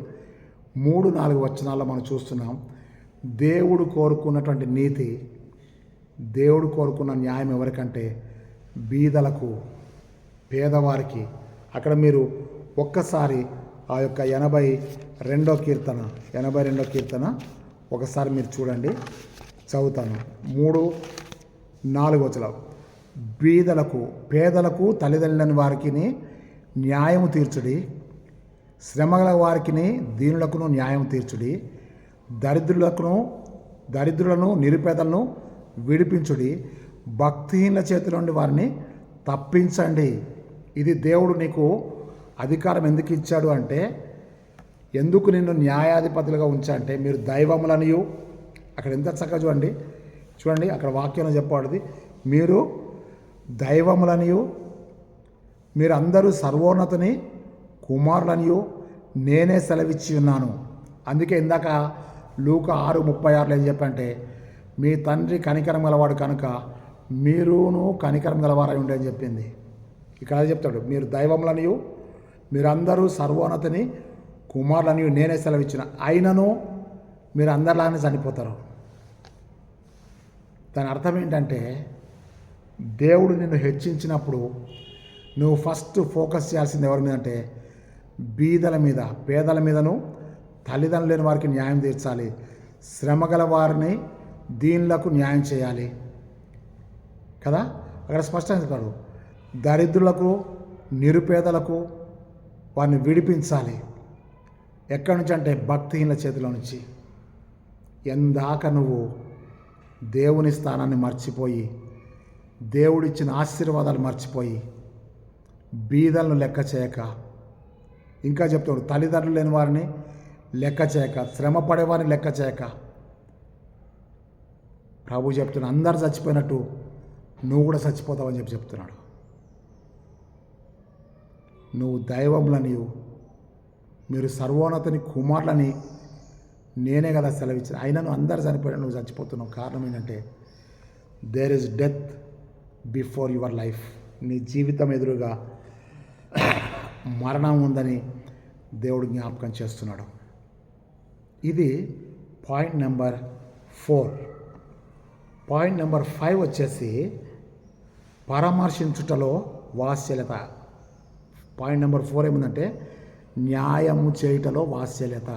3-4 వచనాల్లో మనం చూస్తున్నాం. దేవుడు కోరుకున్నటువంటి నీతి, దేవుడు కోరుకున్న న్యాయం ఎవరికంటే బీదలకు, పేదవారికి. అక్కడ మీరు ఒక్కసారి ఆ యొక్క 82వ కీర్తన ఒకసారి మీరు చూడండి, చదువుతాను. 3-4 వచనాలు. బీదలకు, పేదలకు, తల్లిదండ్రులని వారికి న్యాయము తీర్చుడి, శ్రమగల వారికి, దీనులకును న్యాయం తీర్చుడి, దరిద్రులను, నిరుపేదలను విడిపించుడి, భక్తిహీనుల చేతుల నుండి వారిని తప్పించండి. ఇది దేవుడు నీకు అధికారం ఎందుకు ఇచ్చాడు అంటే, ఎందుకు నిన్ను న్యాయాధిపతులుగా ఉంచాలంటే, మీరు దైవములనియు, అక్కడ ఎంత చక్కగా చూడండి అక్కడ వాక్యంలో చెప్పబడింది, మీరు దైవములనియు, మీరు అందరూ సర్వోన్నతుని కుమారులనియు నేనే సెలవిచ్చి ఉన్నాను. అందుకే ఇందాక లూకా 6:36 ఏం చెప్పంటే, మీ తండ్రి కనికరం గలవాడు కనుక మీరును కనికరం గలవారై ఉండే అని చెప్పింది. ఇక్కడ అది చెప్తాడు, మీరు దైవములనియు, మీరందరూ సర్వోన్నతిని కుమారులనియు నేనే సెలవిచ్చిన, అయినను మీరు అందరిలానే చనిపోతారు. దాని అర్థం ఏంటంటే, దేవుడు నిన్ను హెచ్చించినప్పుడు నువ్వు ఫస్ట్ ఫోకస్ చేయాల్సింది ఎవరి మీద అంటే బీదల మీద, పేదల మీదను, తల్లిదండ్రులు లేని వారికి న్యాయం తీర్చాలి, శ్రమగల వారిని, దీనులకు న్యాయం చేయాలి కదా. అక్కడ స్పష్టంగా చెప్పాడు, దరిద్రులకు నిరుపేదలకు వారిని విడిపించాలి. ఎక్కడి నుంచి అంటే భక్తిహీనుల చేతిలో నుంచి. ఎందాక నువ్వు దేవుని స్థానాన్ని మర్చిపోయి, దేవుడిచ్చిన ఆశీర్వాదాలు మర్చిపోయి, బీదలను లెక్క చేయక, ఇంకా చెప్తాడు తల్లిదండ్రులు లేని వారిని లెక్క చేయక, శ్రమ పడేవారిని లెక్క చేయక, ప్రభు చెప్తున్నా అందరు చచ్చిపోయినట్టు నువ్వు కూడా చచ్చిపోతావని చెప్తున్నాడు. నువ్వు దైవంలని, మీరు సర్వోన్నతుని కుమారులని నేనే కదా సెలవిచ్చాను, అయినా నువ్వు అందరు చనిపోయినా నువ్వు చచ్చిపోతున్నావు. కారణం ఏంటంటే there is death before your life. నీ జీవితం ఎదురుగా మరణం ఉందని దేవుడు జ్ఞాపకం చేస్తున్నాడు. ఇది పాయింట్ నెంబర్ 4. పాయింట్ నెంబర్ 5 వచ్చేసి పరామర్శించుటలో వాత్సల్యత. పాయింట్ నెంబర్ 4 ఏముందంటే న్యాయము చేయుటలో వాత్సల్యత.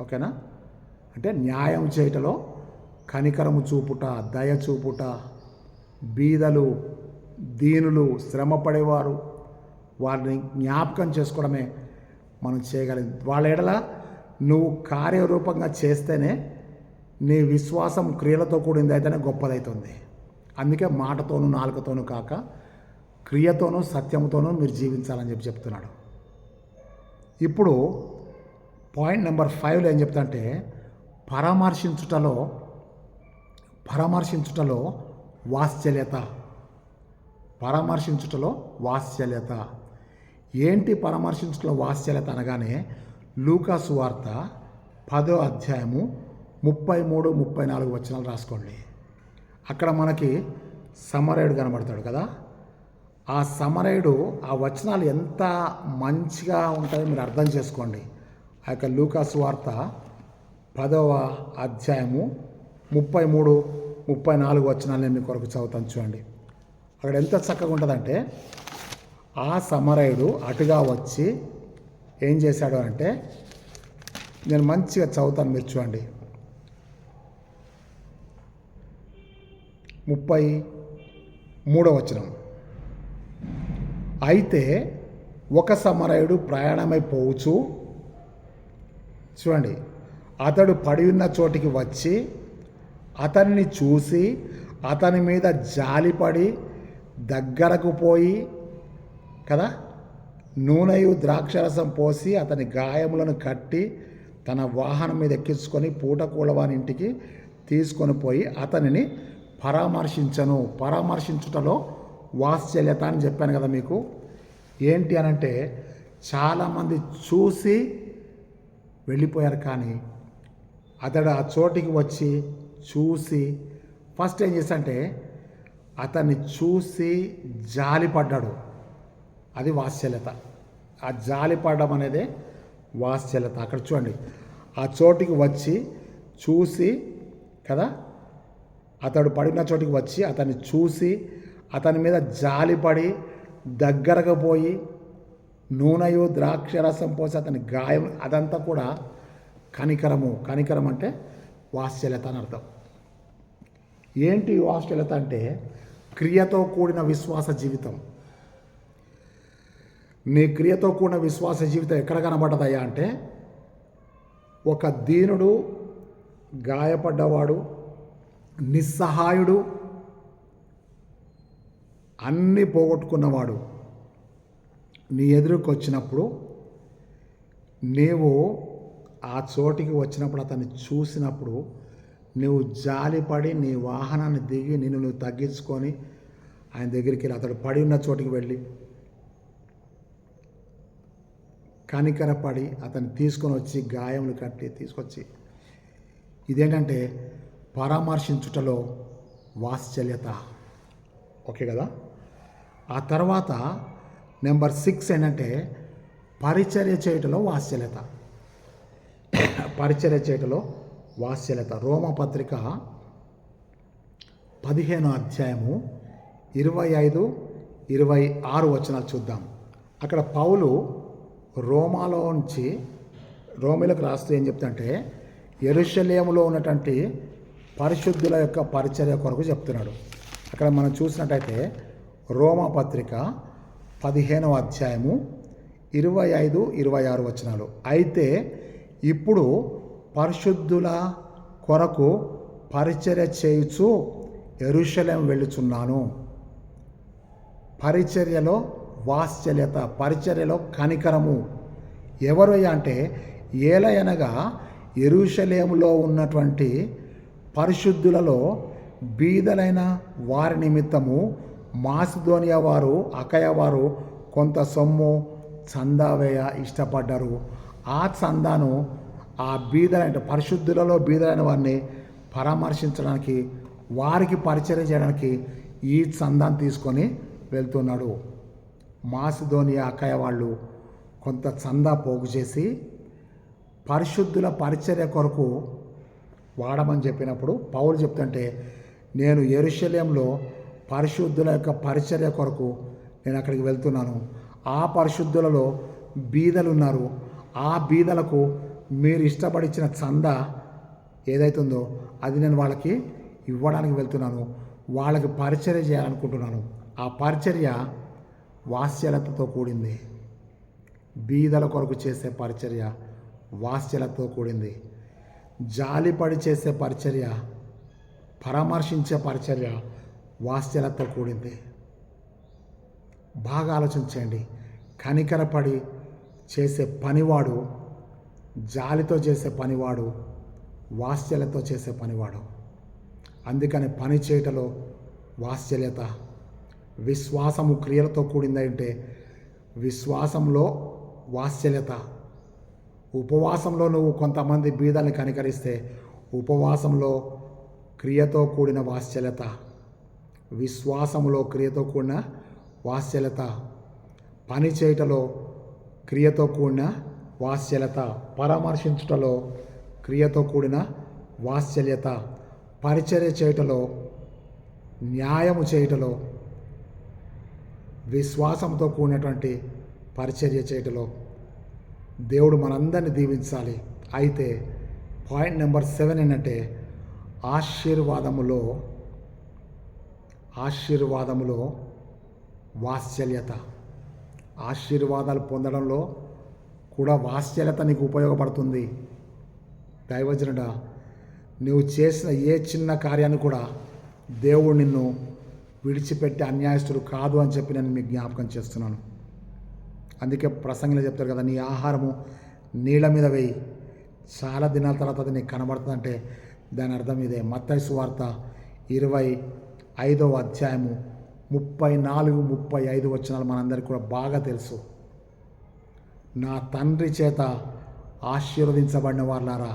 ఓకేనా, అంటే న్యాయం చేయుటలో కనికరము చూపుట, దయ చూపుట, బీదలు దీనులు శ్రమ పడేవారు వారిని జ్ఞాపకం చేసుకోవడమే మనం చేయగలిగింది. వాళ్ళ ఎడల నువ్వు కార్యరూపంగా చేస్తేనే నీ విశ్వాసం క్రియలతో కూడింది అయితేనే గొప్పదవుతుంది. అందుకే మాటతోనూ నాలుకతోనూ కాక క్రియతోనూ సత్యంతోనూ మీరు జీవించాలని చెప్తున్నాడు. ఇప్పుడు పాయింట్ నెంబర్ 5లో ఏం చెప్తాంటే పరామర్శించుటలో వాత్సల్యత. పరామర్శించుటలో వాత్సల్యత ఏంటి? పరామర్శించుటలో వాత్సల్యత అనగానే లూకా సువార్త 10వ అధ్యాయము 33, 34 వచనాలు రాసుకోండి. అక్కడ మనకి సమరయుడు కనబడతాడు కదా. ఆ సమరయుడు ఆ వచనాలు ఎంత మంచిగా ఉంటాయో మీరు అర్థం చేసుకోండి. ఆ యొక్క లూకా సువార్త 10వ అధ్యాయము 33, 34 వచనాలు నేను మీ కొరకు చదువుతాను చూడండి. అక్కడ ఎంత చక్కగా ఉంటుందంటే, ఆ సమరయుడు అటుగా వచ్చి ఏం చేశాడు అంటే, నేను మంచిగా చదువుతాను మీరు చూడండి. 33వ వచనం. అయితే ఒక సమరయుడు ప్రయాణమైపోవచ్చు, చూడండి, అతడు పడి ఉన్న చోటికి వచ్చి అతన్ని చూసి అతని మీద జాలిపడి దగ్గరకు పోయి కదా నూనెయు ద్రాక్షరసం పోసి అతని గాయములను కట్టి తన వాహనం మీద ఎక్కించుకొని పూటకూలవాని ఇంటికి తీసుకొని పోయి అతనిని పరామర్శించుటలో వాత్సల్యత అని చెప్పాను కదా మీకు. ఏంటి అనంటే చాలామంది చూసి వెళ్ళిపోయారు, కానీ అతడు ఆ చోటికి వచ్చి చూసి ఫస్ట్ ఏం చేశాడంటే అతన్ని చూసి జాలిపడ్డాడు. అది వాత్సల్యత. ఆ జాలిపడడం అనేదే వాత్సల్యత. అక్కడ చూడండి, ఆ చోటికి వచ్చి చూసి కదా, అతడు పడిన చోటికి వచ్చి అతన్ని చూసి అతని మీద జాలిపడి దగ్గరకు పోయి నూనెయు ద్రాక్షరసం పోసి అతని గాయం, అదంతా కూడా కనికరము. కనికరం అంటే వాత్సల్యత అని అర్థం. ఏంటి వాత్సల్యత అంటే క్రియతో కూడిన విశ్వాస జీవితం. నీ క్రియతో కూడిన విశ్వాస జీవితం ఎక్కడ కనబడ్డదయ్యా అంటే, ఒక దీనుడు, గాయపడ్డవాడు, నిస్సహాయుడు, అన్నీ పోగొట్టుకున్నవాడు నీ ఎదురుకు వచ్చినప్పుడు, నీవు ఆ చోటికి వచ్చినప్పుడు, అతన్ని చూసినప్పుడు నువ్వు జాలిపడి నీ వాహనాన్ని దిగి నిన్ను నువ్వు తగ్గించుకొని ఆయన దగ్గరికి వెళ్ళి అతడు పడి ఉన్న చోటికి వెళ్ళి కనికరపడి అతన్ని తీసుకొని వచ్చి గాయములు కట్టి తీసుకొచ్చి, ఇదేంటంటే పరామర్శించుటలో వాత్సల్యత. ఓకే కదా. ఆ తర్వాత నెంబర్ 6 ఏంటంటే పరిచర్య చేయటంలో వాత్సల్యత. పరిచర్య చేయటంలో వాత్సల్యత. రోమపత్రిక 15వ అధ్యాయము 25, 26 వచనాలు చూద్దాం. అక్కడ పౌలు రోమీలకు రాస్తూ ఏం చెప్తాంటే, యెరూషలేములో ఉన్నటువంటి పరిశుద్ధుల యొక్క పరిచర్య కొరకు చెప్తున్నాడు. అక్కడ మనం చూసినట్టయితే రోమాపత్రిక 15వ అధ్యాయము 25-26 వచనాలు. అయితే ఇప్పుడు పరిశుద్ధుల కొరకు పరిచర్య చేయుచు యెరూషలేము వెళ్ళుచున్నాను. పరిచర్యలో వాత్సల్యత, పరిచర్యలో కనికరము. ఎవరు అంటే ఏలయనగా యెరూషలేములో ఉన్నటువంటి పరిశుద్ధులలో బీదలైన వారి నిమిత్తము మాసిదోనియా వారు, అకయ వారు కొంత సొమ్ము చందా వేయ ఇష్టపడ్డారు. ఆ చందాను ఆ బీదలైన పరిశుద్ధులలో బీదలైన వారిని పరామర్శించడానికి, వారికి పరిచయం చేయడానికి ఈ చందాను తీసుకొని వెళ్తున్నాడు. మాసిదోనియా, అకయ వాళ్ళు కొంత చందా పోగు చేసి పరిశుద్ధుల పరిచర్య కొరకు వాడమని చెప్పినప్పుడు పౌలు చెప్తుంటే, నేను యెరూషలేములో పరిశుద్ధుల యొక్క పరిచర్య కొరకు నేను అక్కడికి వెళ్తున్నాను. ఆ పరిశుద్ధులలో బీదలు ఉన్నారు. ఆ బీదలకు మీరు ఇష్టపడిచ్చిన చందా ఏదైతుందో అది నేను వాళ్ళకి ఇవ్వడానికి వెళ్తున్నాను. వాళ్ళకి పరిచర్య చేయాలనుకుంటున్నాను. ఆ పరిచర్య వాత్సల్యతతో కూడింది. బీదల కొరకు చేసే పరిచర్య వాత్సల్యతతో కూడింది. జాలిపడి చేసే పరిచర్య, పరామర్శించే పరిచర్య వాత్సల్యతతో కూడింది. బాగా ఆలోచించండి. కనికరపడి చేసే పనివాడు, జాలితో చేసే పనివాడు, వాత్సల్యతో చేసే పనివాడు. అందుకని పని చేయటలో వాత్సల్యత. విశ్వాసము క్రియలతో కూడిందంటే విశ్వాసంలో వాత్సల్యత. ఉపవాసంలో నువ్వు కొంతమంది బీదల్ని కనికరిస్తే ఉపవాసంలో క్రియతో కూడిన వాత్సల్యత. విశ్వాసములో క్రియతో కూడిన వాత్సల్యత. పని చేయటలో క్రియతో కూడిన వాత్సల్యత. పరామర్శించుటలో క్రియతో కూడిన వాత్సల్యత. పరిచర్య చేయటలో, న్యాయము చేయటలో, విశ్వాసంతో కూడినటువంటి పరిచర్య చేయటలో దేవుడు మనందరినీ దీవించాలి. అయితే పాయింట్ నెంబర్ 7 ఏంటంటే ఆశీర్వాదములో వాత్సల్యత. ఆశీర్వాదాలు పొందడంలో కూడా వాత్సల్యత నీకు ఉపయోగపడుతుంది. దైవజనుడా, నువ్వు చేసిన ఏ చిన్న కార్యాన్ని కూడా దేవుడు నిన్ను విడిచిపెట్టి అన్యాయస్తుడు కాదు అని చెప్పి నేను మీకు జ్ఞాపకం చేస్తున్నాను. అందుకే ప్రసంగిలో చెప్తారు కదా, నీ ఆహారము నీళ్ళ మీద వేయి, చాలా దినాల తర్వాత అది నీకు కనబడుతుందంటే దాని అర్థం ఇదే. మత్తయి సువార్త 25వ అధ్యాయము 34-35 వచనాలు మనందరికీ కూడా బాగా తెలుసు. నా తండ్రి చేత ఆశీర్వదించబడిన వాళ్ళారా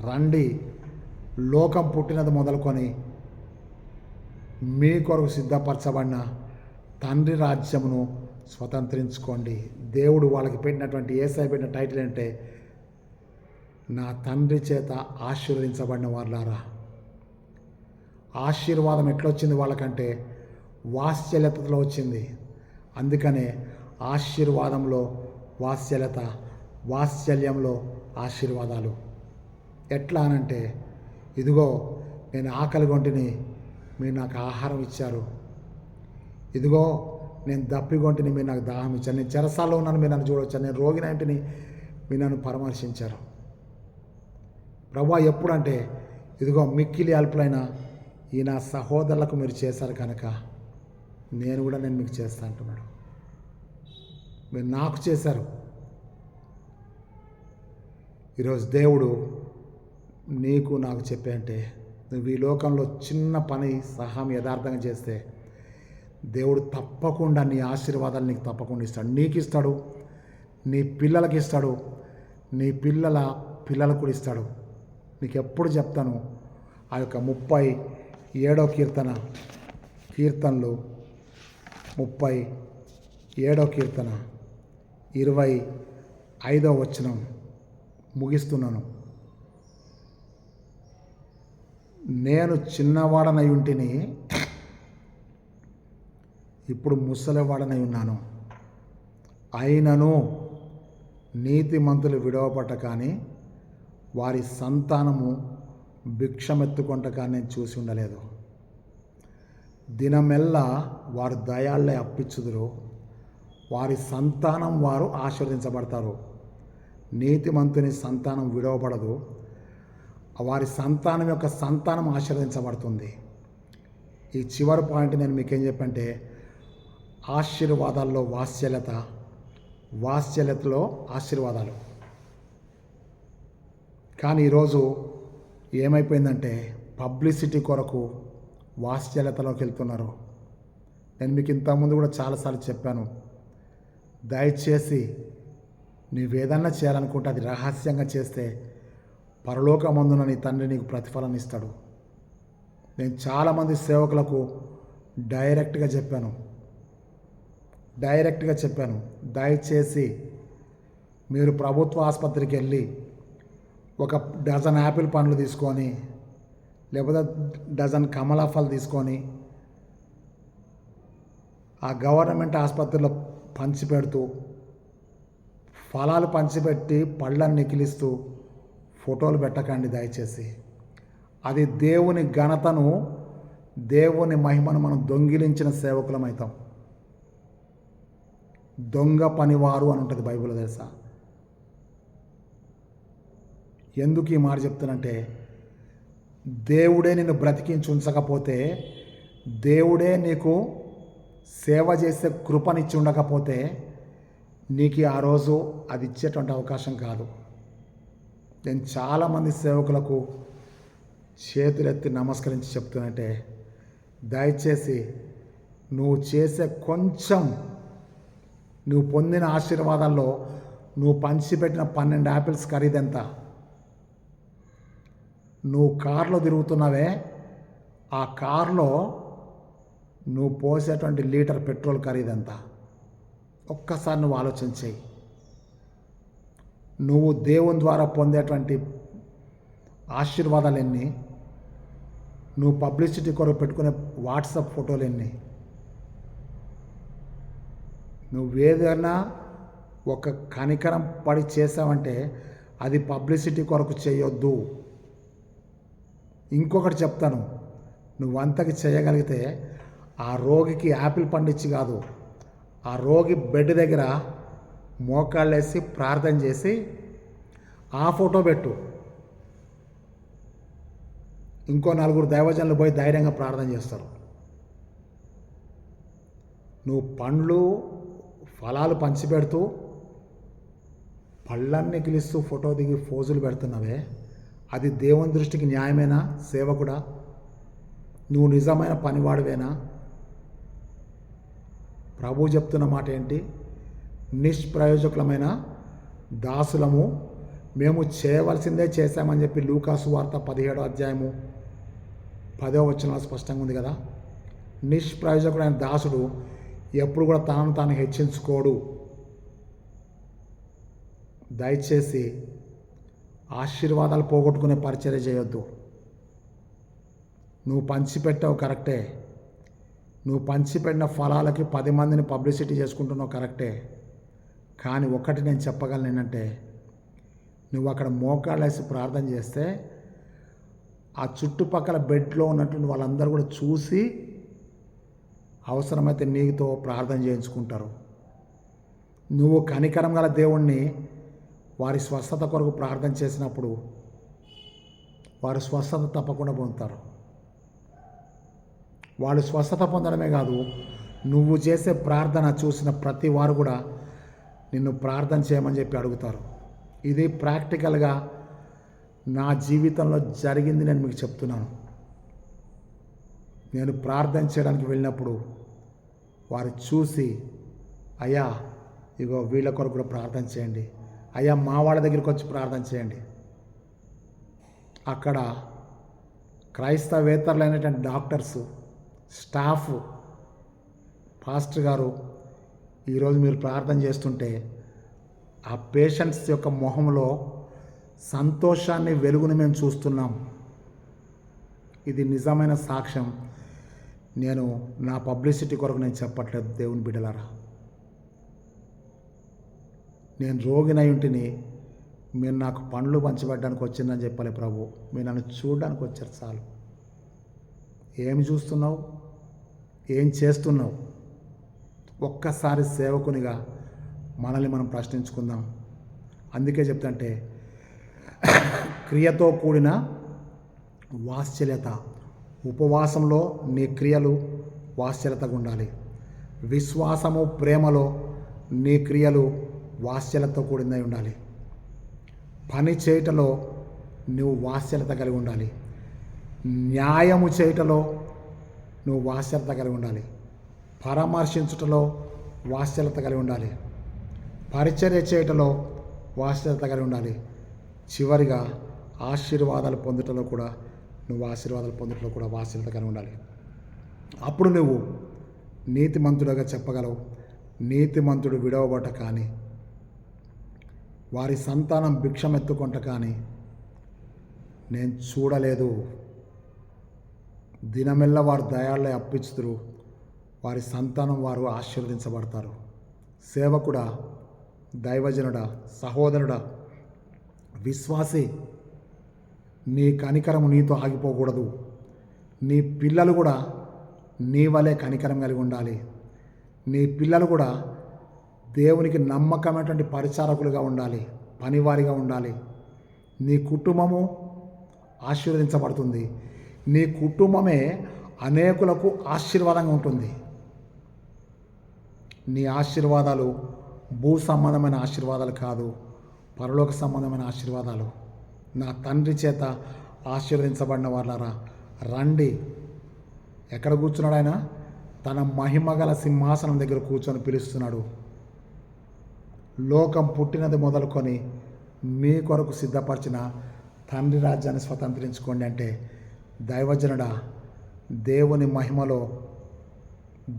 రండి, లోకం పుట్టినది మొదలుకొని మీ కొరకు సిద్ధపరచబడిన తండ్రి రాజ్యమును స్వతంత్రించుకోండి. దేవుడు వాళ్ళకి పెట్టినటువంటి యేసయ్య పెట్టిన టైటిల్ అంటే నా తండ్రి చేత ఆశీర్వదించబడిన వాళ్ళారా. ఆశీర్వాదం ఎట్లొచ్చింది వాళ్ళకంటే వాత్సల్యతలో వచ్చింది. అందుకనే ఆశీర్వాదంలో వాత్సల్యత, వాత్సల్యంలో ఆశీర్వాదాలు. ఎట్లా అనంటే, ఇదిగో నేను ఆకలి కొంటిని, మీరు నాకు ఆహారం ఇచ్చారు. ఇదిగో నేను దప్పిగొంటిని, మీరు నాకు దాహం ఇచ్చారు. నేను చెరసాల్లో ఉన్నాను, మీరు నన్ను చూడవచ్చారు. నేను రోగినంటిని, మీరు నన్ను పరామర్శించారు. ప్రభువా ఎప్పుడంటే, ఇదిగో మిక్కిలి అల్పులైన ఈ నా సహోదరులకు మీరు చేశారు కనుక నేను మీకు చేస్తా అంటున్నాడు. మీరు నాకు చేశారు. ఈరోజు దేవుడు నీకు నాకు చెప్పే అంటే, నువ్వు ఈ లోకంలో చిన్న పని సహాయం యథార్థంగా చేస్తే దేవుడు తప్పకుండా నీ ఆశీర్వాదాలు నీకు తప్పకుండా ఇస్తాడు. నీకు ఇస్తాడు, నీ పిల్లలకి ఇస్తాడు, నీ పిల్లల పిల్లలకు కూడా ఇస్తాడు. నీకు ఎప్పుడు చెప్తాను, ఆ యొక్క 37వ కీర్తనలు 37వ కీర్తన 25వ వచనం ముగిస్తున్నాను. నేను చిన్నవాడనై ఉంటిని, ఇప్పుడు ముసలివాడనై ఉన్నాను. అయినను నీతిమంతులు విడవబట్ట కానీ వారి సంతానము భిక్షమెత్తుకొంట కానీ నేను చూసి ఉండలేదు. దినమెల్లా వారు దయాళ్ళే అప్పించుదురు, వారి సంతానం వారు ఆశీర్వదించబడతారు. నీతిమంతుని సంతానం విడవబడదు, వారి సంతానం యొక్క సంతానం ఆశీర్వదించబడుతుంది. ఈ చివరి పాయింట్ నేను మీకేం చెప్పంటే, ఆశీర్వాదాల్లో వాత్సల్యత, వాత్సల్యతలో ఆశీర్వాదాలు. కానీ ఈరోజు ఏమైపోయిందంటే పబ్లిసిటీ కొరకు వాత్సల్యతలోకి వెళ్తున్నారు. నేను మీకు ఇంతకుముందు కూడా చాలాసార్లు చెప్పాను, దయచేసి నువ్వేదన్నా చేయాలనుకుంటే అది రహస్యంగా చేస్తే పరలోకమందున నీ తండ్రి నీకు ప్రతిఫలం ఇస్తాడు. నేను చాలామంది సేవకులకు డైరెక్ట్గా చెప్పాను, దయచేసి మీరు ప్రభుత్వ ఆసుపత్రికి వెళ్ళి ఒక డజన్ యాపిల్ పండ్లు తీసుకొని, లేకపోతే డజన్ కమలా ఫల్ తీసుకొని ఆ గవర్నమెంట్ ఆసుపత్రిలో పంచిపెడుతూ, ఫలాలు పంచిపెట్టి పళ్ళని నికిలిస్తూ ఫోటోలు పెట్టకండి దయచేసి. అది దేవుని ఘనతను, దేవుని మహిమను మనం దొంగిలించిన సేవకులం అవుతాం. దొంగ పనివారు అని ఉంటుంది బైబిల్లో, తెలుసా? ఎందుకు ఈ మాట చెప్తానంటే, దేవుడే నిన్ను బ్రతికించి ఉంచకపోతే, దేవుడే నీకు సేవ చేసే కృపనిచ్చి ఉండకపోతే నీకు ఆ రోజు అది ఇచ్చేటువంటి అవకాశం కాదు. నేను చాలామంది సేవకులకు చేతులెత్తి నమస్కరించి చెప్తున్నట్టే, దయచేసి నువ్వు చేసే కొంచెం, నువ్వు పొందిన ఆశీర్వాదాల్లో నువ్వు పంచిపెట్టిన 12 యాపిల్స్ ఖరీదెంత? నువ్వు కారులో తిరుగుతున్నావే, ఆ కారులో నువ్వు పోసేటువంటి లీటర్ పెట్రోల్ ఖరీదెంత? ఒక్కసారి నువ్వు ఆలోచన చేయి. నువ్వు దేవుని ద్వారా పొందేటువంటి ఆశీర్వాదాలు ఎన్ని? నువ్వు పబ్లిసిటీ కొరకు పెట్టుకునే వాట్సాప్ ఫోటోలు ఎన్ని? నువ్వేదైనా ఒక కనికరం పడి చేసావంటే అది పబ్లిసిటీ కొరకు చేయొద్దు. ఇంకొకటి చెప్తాను, నువ్వు అంతకి చేయగలిగితే ఆ రోగికి యాపిల్ పండిచ్చి కాదు, ఆ రోగి బెడ్ దగ్గర మోకాళ్ళేసి ప్రార్థన చేసి ఆ ఫోటో పెట్టు. ఇంకో 4 దైవజనులు పోయి ధైర్యంగా ప్రార్థన చేస్తారు. నువ్వు పండ్లు ఫలాలు పంచిపెడుతూ పళ్ళన్ని గిలిస్తూ ఫోటో దిగి ఫోజులు పెడుతున్నావే, అది దేవుని దృష్టికి న్యాయమేనా? సేవకుడా, నువ్వు నిజమైన పనివాడివేనా? ప్రభు చెప్తున్న మాట ఏంటి? నిష్ప్రయోజకులమైన దాసులము, మేము చేయవలసిందే చేశామని చెప్పి లూకాసు వార్త 17వ అధ్యాయము 10వ వచనంలో స్పష్టంగా ఉంది కదా. నిష్ప్రయోజకుడైన దాసుడు ఎప్పుడు కూడా తనను తాను హెచ్చించుకోడు. దయచేసి ఆశీర్వాదాలు పోగొట్టుకునే పరిచర్య చేయొద్దు. నువ్వు పంచిపెట్టావు కరెక్టే, నువ్వు పంచిపెట్టిన ఫలాలకి 10 మందిని పబ్లిసిటీ చేసుకుంటున్నావు కరెక్టే. కానీ ఒకటి నేను చెప్పగలను ఏంటంటే, నువ్వు అక్కడ మోకాళ్ళేసి ప్రార్థన చేస్తే ఆ చుట్టుపక్కల బెడ్లో ఉన్నటువంటి వాళ్ళందరూ కూడా చూసి అవసరమైతే నీతో ప్రార్థన చేయించుకుంటారు. నువ్వు కనికరం గల దేవుణ్ణి వారి స్వస్థత కొరకు ప్రార్థన చేసినప్పుడు వారు స్వస్థత తప్పకుండా పొందుతారు. వాళ్ళు స్వస్థత పొందడమే కాదు, నువ్వు చేసే ప్రార్థన చూసిన ప్రతి వారు కూడా నిన్ను ప్రార్థన చేయమని చెప్పి అడుగుతారు. ఇది ప్రాక్టికల్గా నా జీవితంలో జరిగింది, నేను మీకు చెప్తున్నాను. నేను ప్రార్థన చేయడానికి వెళ్ళినప్పుడు వారు చూసి, అయ్యా ఇగో వీళ్ళ కొరకు కూడా ప్రార్థన చేయండి, అయ్యా మా వాళ్ళ దగ్గరికి వచ్చి ప్రార్థన చేయండి. అక్కడ క్రైస్తవేతరులైనటువంటి డాక్టర్స్, స్టాఫ్, పాస్టర్ గారు, ఈరోజు మీరు ప్రార్థన చేస్తుంటే ఆ పేషెంట్స్ యొక్క మొహంలో సంతోషాన్ని, వెలుగుని మేము చూస్తున్నాం. ఇది నిజమైన సాక్ష్యం. నేను నా పబ్లిసిటీ కొరకు నేను చెప్పట్లేదు దేవుని బిడ్డలారా. నేను రోగినై ఉంటిని, మీరు నాకు పండ్లు పంచిపెట్టడానికి వచ్చిందని చెప్పలే ప్రభు, మీరు నన్ను చూడడానికి వచ్చారు చాలు. ఏమి చూస్తున్నావు, ఏం చేస్తున్నావు? ఒక్కసారి సేవకునిగా మనల్ని మనం ప్రశ్నించుకుందాం. అందుకే చెప్తుంటే క్రియతో కూడిన వాత్సల్యత, ఉపవాసంలో నీ క్రియలు వాత్సల్యతగా ఉండాలి. విశ్వాసము ప్రేమలో నీ క్రియలు వాత్సల్యతతో కూడినై ఉండాలి. పని చేయటలో నువ్వు వాత్సల్యత కలిగి ఉండాలి. న్యాయము చేయటలో నువ్వు వాత్సల్యత కలిగి ఉండాలి. పరామర్శించుటలో వాత్సల్యత కలిగి ఉండాలి. పరిచర్య చేయటలో వాత్సల్యత కలిగి ఉండాలి. చివరిగా ఆశీర్వాదాలు పొందుటలో కూడా వాత్సల్యత కలిగి ఉండాలి. అప్పుడు నువ్వు నీతిమంతుడుగా చెప్పగలవు. నీతిమంతుడు విడవబట్ట కానీ, వారి సంతానం భిక్షమెత్తుకొంట కానీ నేను చూడలేదు. దినమెల్ల వారు దయాళ్ళే అప్పించుదురు, వారి సంతానం వారు ఆశీర్వదించబడతారు. సేవకుడా, దైవజనుడా, సహోదరుడా, విశ్వాసి, నీ కనికరము నీతో ఆగిపోకూడదు. నీ పిల్లలు కూడా నీ వలె కనికరం కలిగి ఉండాలి. నీ పిల్లలు కూడా దేవునికి నమ్మకమైనటువంటి పరిచారకులుగా ఉండాలి, పనివారిగా ఉండాలి. నీ కుటుంబము ఆశీర్వదించబడుతుంది. నీ కుటుంబమే అనేకులకు ఆశీర్వాదంగా ఉంటుంది. నీ ఆశీర్వాదాలు భూ సంబంధమైన ఆశీర్వాదాలు కాదు, పరలోక సంబంధమైన ఆశీర్వాదాలు. నా తండ్రి చేత ఆశీర్వదించబడిన వాళ్ళారా రండి. ఎక్కడ కూర్చున్నాడు ఆయన? తన మహిమగల సింహాసనం దగ్గర కూర్చొని పిలుస్తున్నాడు. లోకం పుట్టినది మొదలుకొని మీ కొరకు సిద్ధపరిచిన తండ్రి రాజ్యాన్ని స్వతంత్రించుకోండి అంటే, దైవజనుడా, దేవుని మహిమలో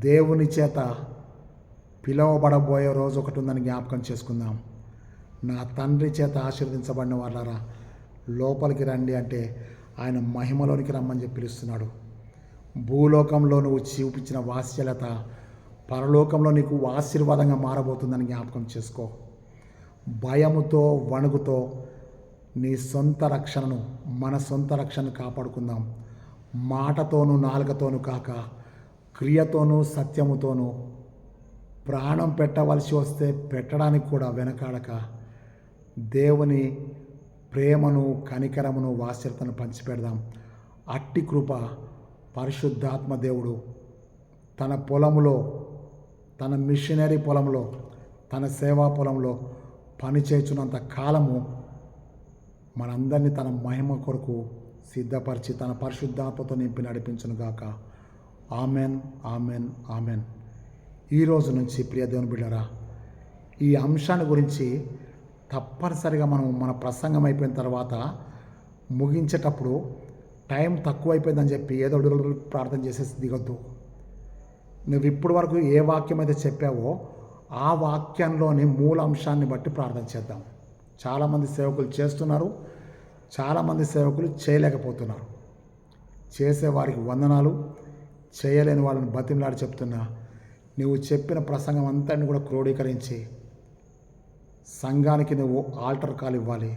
దేవుని చేత పిలువబడబోయే రోజు ఒకటి ఉందని జ్ఞాపకం చేసుకుందాం. నా తండ్రి చేత ఆశీర్వదించబడిన వాళ్ళారా లోపలికి రండి అంటే ఆయన మహిమలోనికి రమ్మని చెప్పి పిలుస్తున్నాడు. భూలోకంలో నువ్వు చూపించిన వాత్సల్యత పరలోకంలో నీకు ఆశీర్వాదంగా మారబోతుందని జ్ఞాపకం చేసుకో. భయముతో వణుకుతో నీ సొంత రక్షణను, మన సొంత రక్షణను కాపాడుకుందాం. మాటతోనూ నాలుకతోనూ కాక క్రియతోనూ సత్యముతోనూ ప్రాణం పెట్టవలసి వస్తే పెట్టడానికి కూడా వెనకాడక దేవుని ప్రేమను, కనికరమును, వాత్సల్యతను పంచిపెడదాం. అట్టి కృప పరిశుద్ధాత్మ దేవుడు తన పొలంలో, తన మిషనరీ పొలంలో, తన సేవా పొలంలో పనిచేస్తున్నంత కాలము మనందరినీ తన మహిమ కొరకు సిద్ధపరిచి తన పరిశుద్ధాత్మతో నింపి నడిపించును గాక. Amen, amen, amen. ఈరోజు నుంచి ప్రియ దేవుని బిడ్డలారా, ఈ అంశాన్ని గురించి తప్పనిసరిగా మనం మన ప్రసంగం అయిపోయిన తర్వాత ముగించేటప్పుడు టైం తక్కువైపోయిందని చెప్పి ఏదో ప్రార్థన చేసేసి దిగొద్దు. నువ్వు ఇప్పటి వరకు ఏ వాక్యం అయితే చెప్పావో ఆ వాక్యంలోని మూల అంశాన్ని బట్టి ప్రార్థన చేద్దాం. చాలామంది సేవకులు చేస్తున్నారు, చాలామంది సేవకులు చేయలేకపోతున్నారు. చేసేవారికి వందనాలు, చేయలేని వాళ్ళని బతిమలాడి చెప్తున్నా, నువ్వు చెప్పిన ప్రసంగం అంతటిని కూడా క్రోడీకరించి సంఘానికి నువ్వు ఆల్టర్ కాల్ ఇవ్వాలి.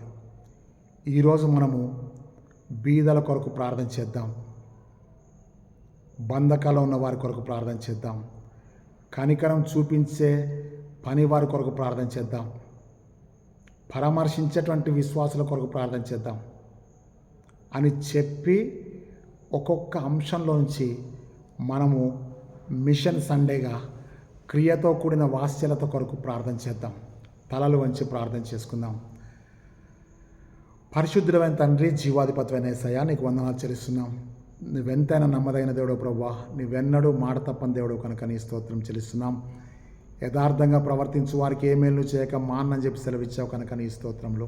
ఈరోజు మనము బీదల కొరకు ప్రార్థన చేద్దాం. బంధకాల్లో ఉన్న వారి కొరకు ప్రార్థన చేద్దాం. కనికరం చూపించే పని వారి కొరకు ప్రార్థన చేద్దాం. పరామర్శించేటువంటి విశ్వాసుల కొరకు ప్రార్థన చేద్దాం అని చెప్పి ఒక్కొక్క అంశంలో నుంచి మనము మిషన్ సండేగా క్రియతో కూడిన వాత్సల్యత కొరకు ప్రార్థన చేద్దాం. తలలు వంచి ప్రార్థన చేసుకుందాం. పరిశుద్ధుడైన తండ్రి, జీవాధిపతివైన యేసయ్యా, నీకు వందనాలు చెల్లిస్తున్నాం. నువ్వెంతైనా నమ్మదైన దేవుడు ప్రభువా, నువ్వెన్నడూ మాట తప్పని దేవుడు కనుక నీ స్తోత్రం చెల్లిస్తున్నాం. యథార్థంగా ప్రవర్తించు వారికి ఏ మేలు చేయక మాన్నని చెప్పి సెలవిచ్చావు కనుక నీ స్తోత్రంలో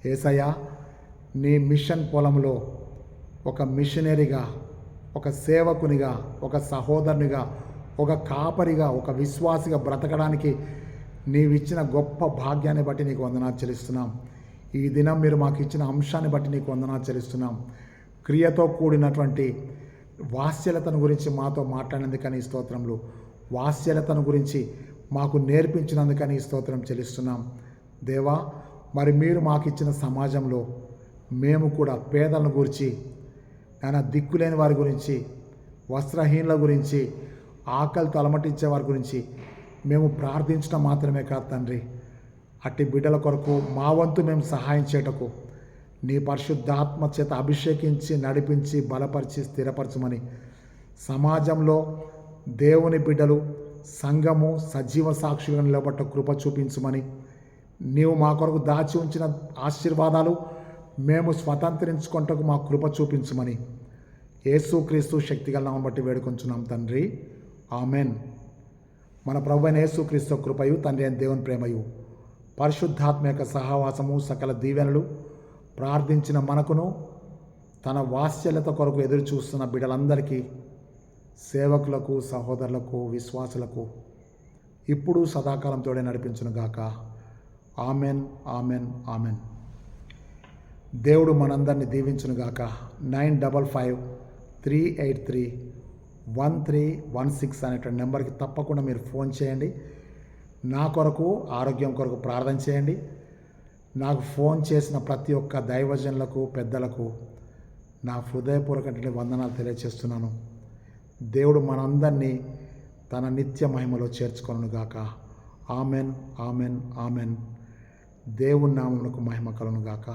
యేసయ్యా, నీ మిషన్ పొలంలో ఒక మిషనరీగా, ఒక సేవకునిగా, ఒక సహోదరునిగా, ఒక కాపరిగా, ఒక విశ్వాసిగా బ్రతకడానికి నీవిచ్చిన గొప్ప భాగ్యాన్ని బట్టి నీకు వందనాలు చెల్లిస్తున్నాం. ఈ దినం మీరు మాకు ఇచ్చిన అంశాన్ని బట్టి నీకు వందనాలు చెల్లిస్తున్నాం. క్రియతో కూడినటువంటి వాత్సల్యతను గురించి మాతో మాట్లాడినందుకని ఈ స్తోత్రంలో, వాత్సల్యతను గురించి మాకు నేర్పించినందుకని ఈ స్తోత్రం చెల్లిస్తున్నాం. దేవా, మరి మీరు మాకు ఇచ్చిన సమాజంలో మేము కూడా పేదలను గురించి, నాయన దిక్కులేని వారి గురించి, వస్త్రహీనుల గురించి, ఆకలితో అలమటించే వారి గురించి మేము ప్రార్థించడం మాత్రమే కాదు తండ్రి, అట్టి బిడ్డల కొరకు మా వంతు మేము సహాయం చేయటకు నీ పరిశుద్ధాత్మ చేత అభిషేకించి నడిపించి బలపరిచి స్థిరపరచమని, సమాజంలో దేవుని బిడ్డలు సంఘము సజీవ సాక్షులుగా నిలబట్ట కృప చూపించమని, నీవు మా కొరకు దాచి ఉంచిన ఆశీర్వాదాలు మేము స్వతంత్రించుకుంటకు మా కృప చూపించమని యేసుక్రీస్తు శక్తిగల నామమును బట్టి వేడుకొంచున్నాం తండ్రి, ఆమెన్. మన ప్రభువైన యేసుక్రీస్తు కృపయు, తండ్రి అయిన దేవుని ప్రేమయు, పరిశుద్ధాత్మ యొక్క సహవాసము, సకల దీవెనలు ప్రార్థించిన మనకును, తన వాత్సల్యత కొరకు ఎదురు చూస్తున్న బిడ్డలందరికీ, సేవకులకు, సహోదరులకు, విశ్వాసులకు ఇప్పుడు సదాకాలంతోడే నడిపించునుగాక. Amen, amen, amen. దేవుడు మనందరినీ దీవించునుగాక. 9553831316 అనేటువంటి నెంబర్కి తప్పకుండా మీరు ఫోన్ చేయండి. నా కొరకు, ఆరోగ్యం కొరకు ప్రార్థన చేయండి. నాకు ఫోన్ చేసిన ప్రతి ఒక్క దైవజనులకు, పెద్దలకు నా హృదయపూర్వక వందనాలు తెలియజేస్తున్నాను. దేవుడు మనందరినీ తన నిత్య మహిమలో చేర్చుకొనుగాక. Amen, amen, amen. దేవుని నామమునకు మహిమ కలుగునుగాక.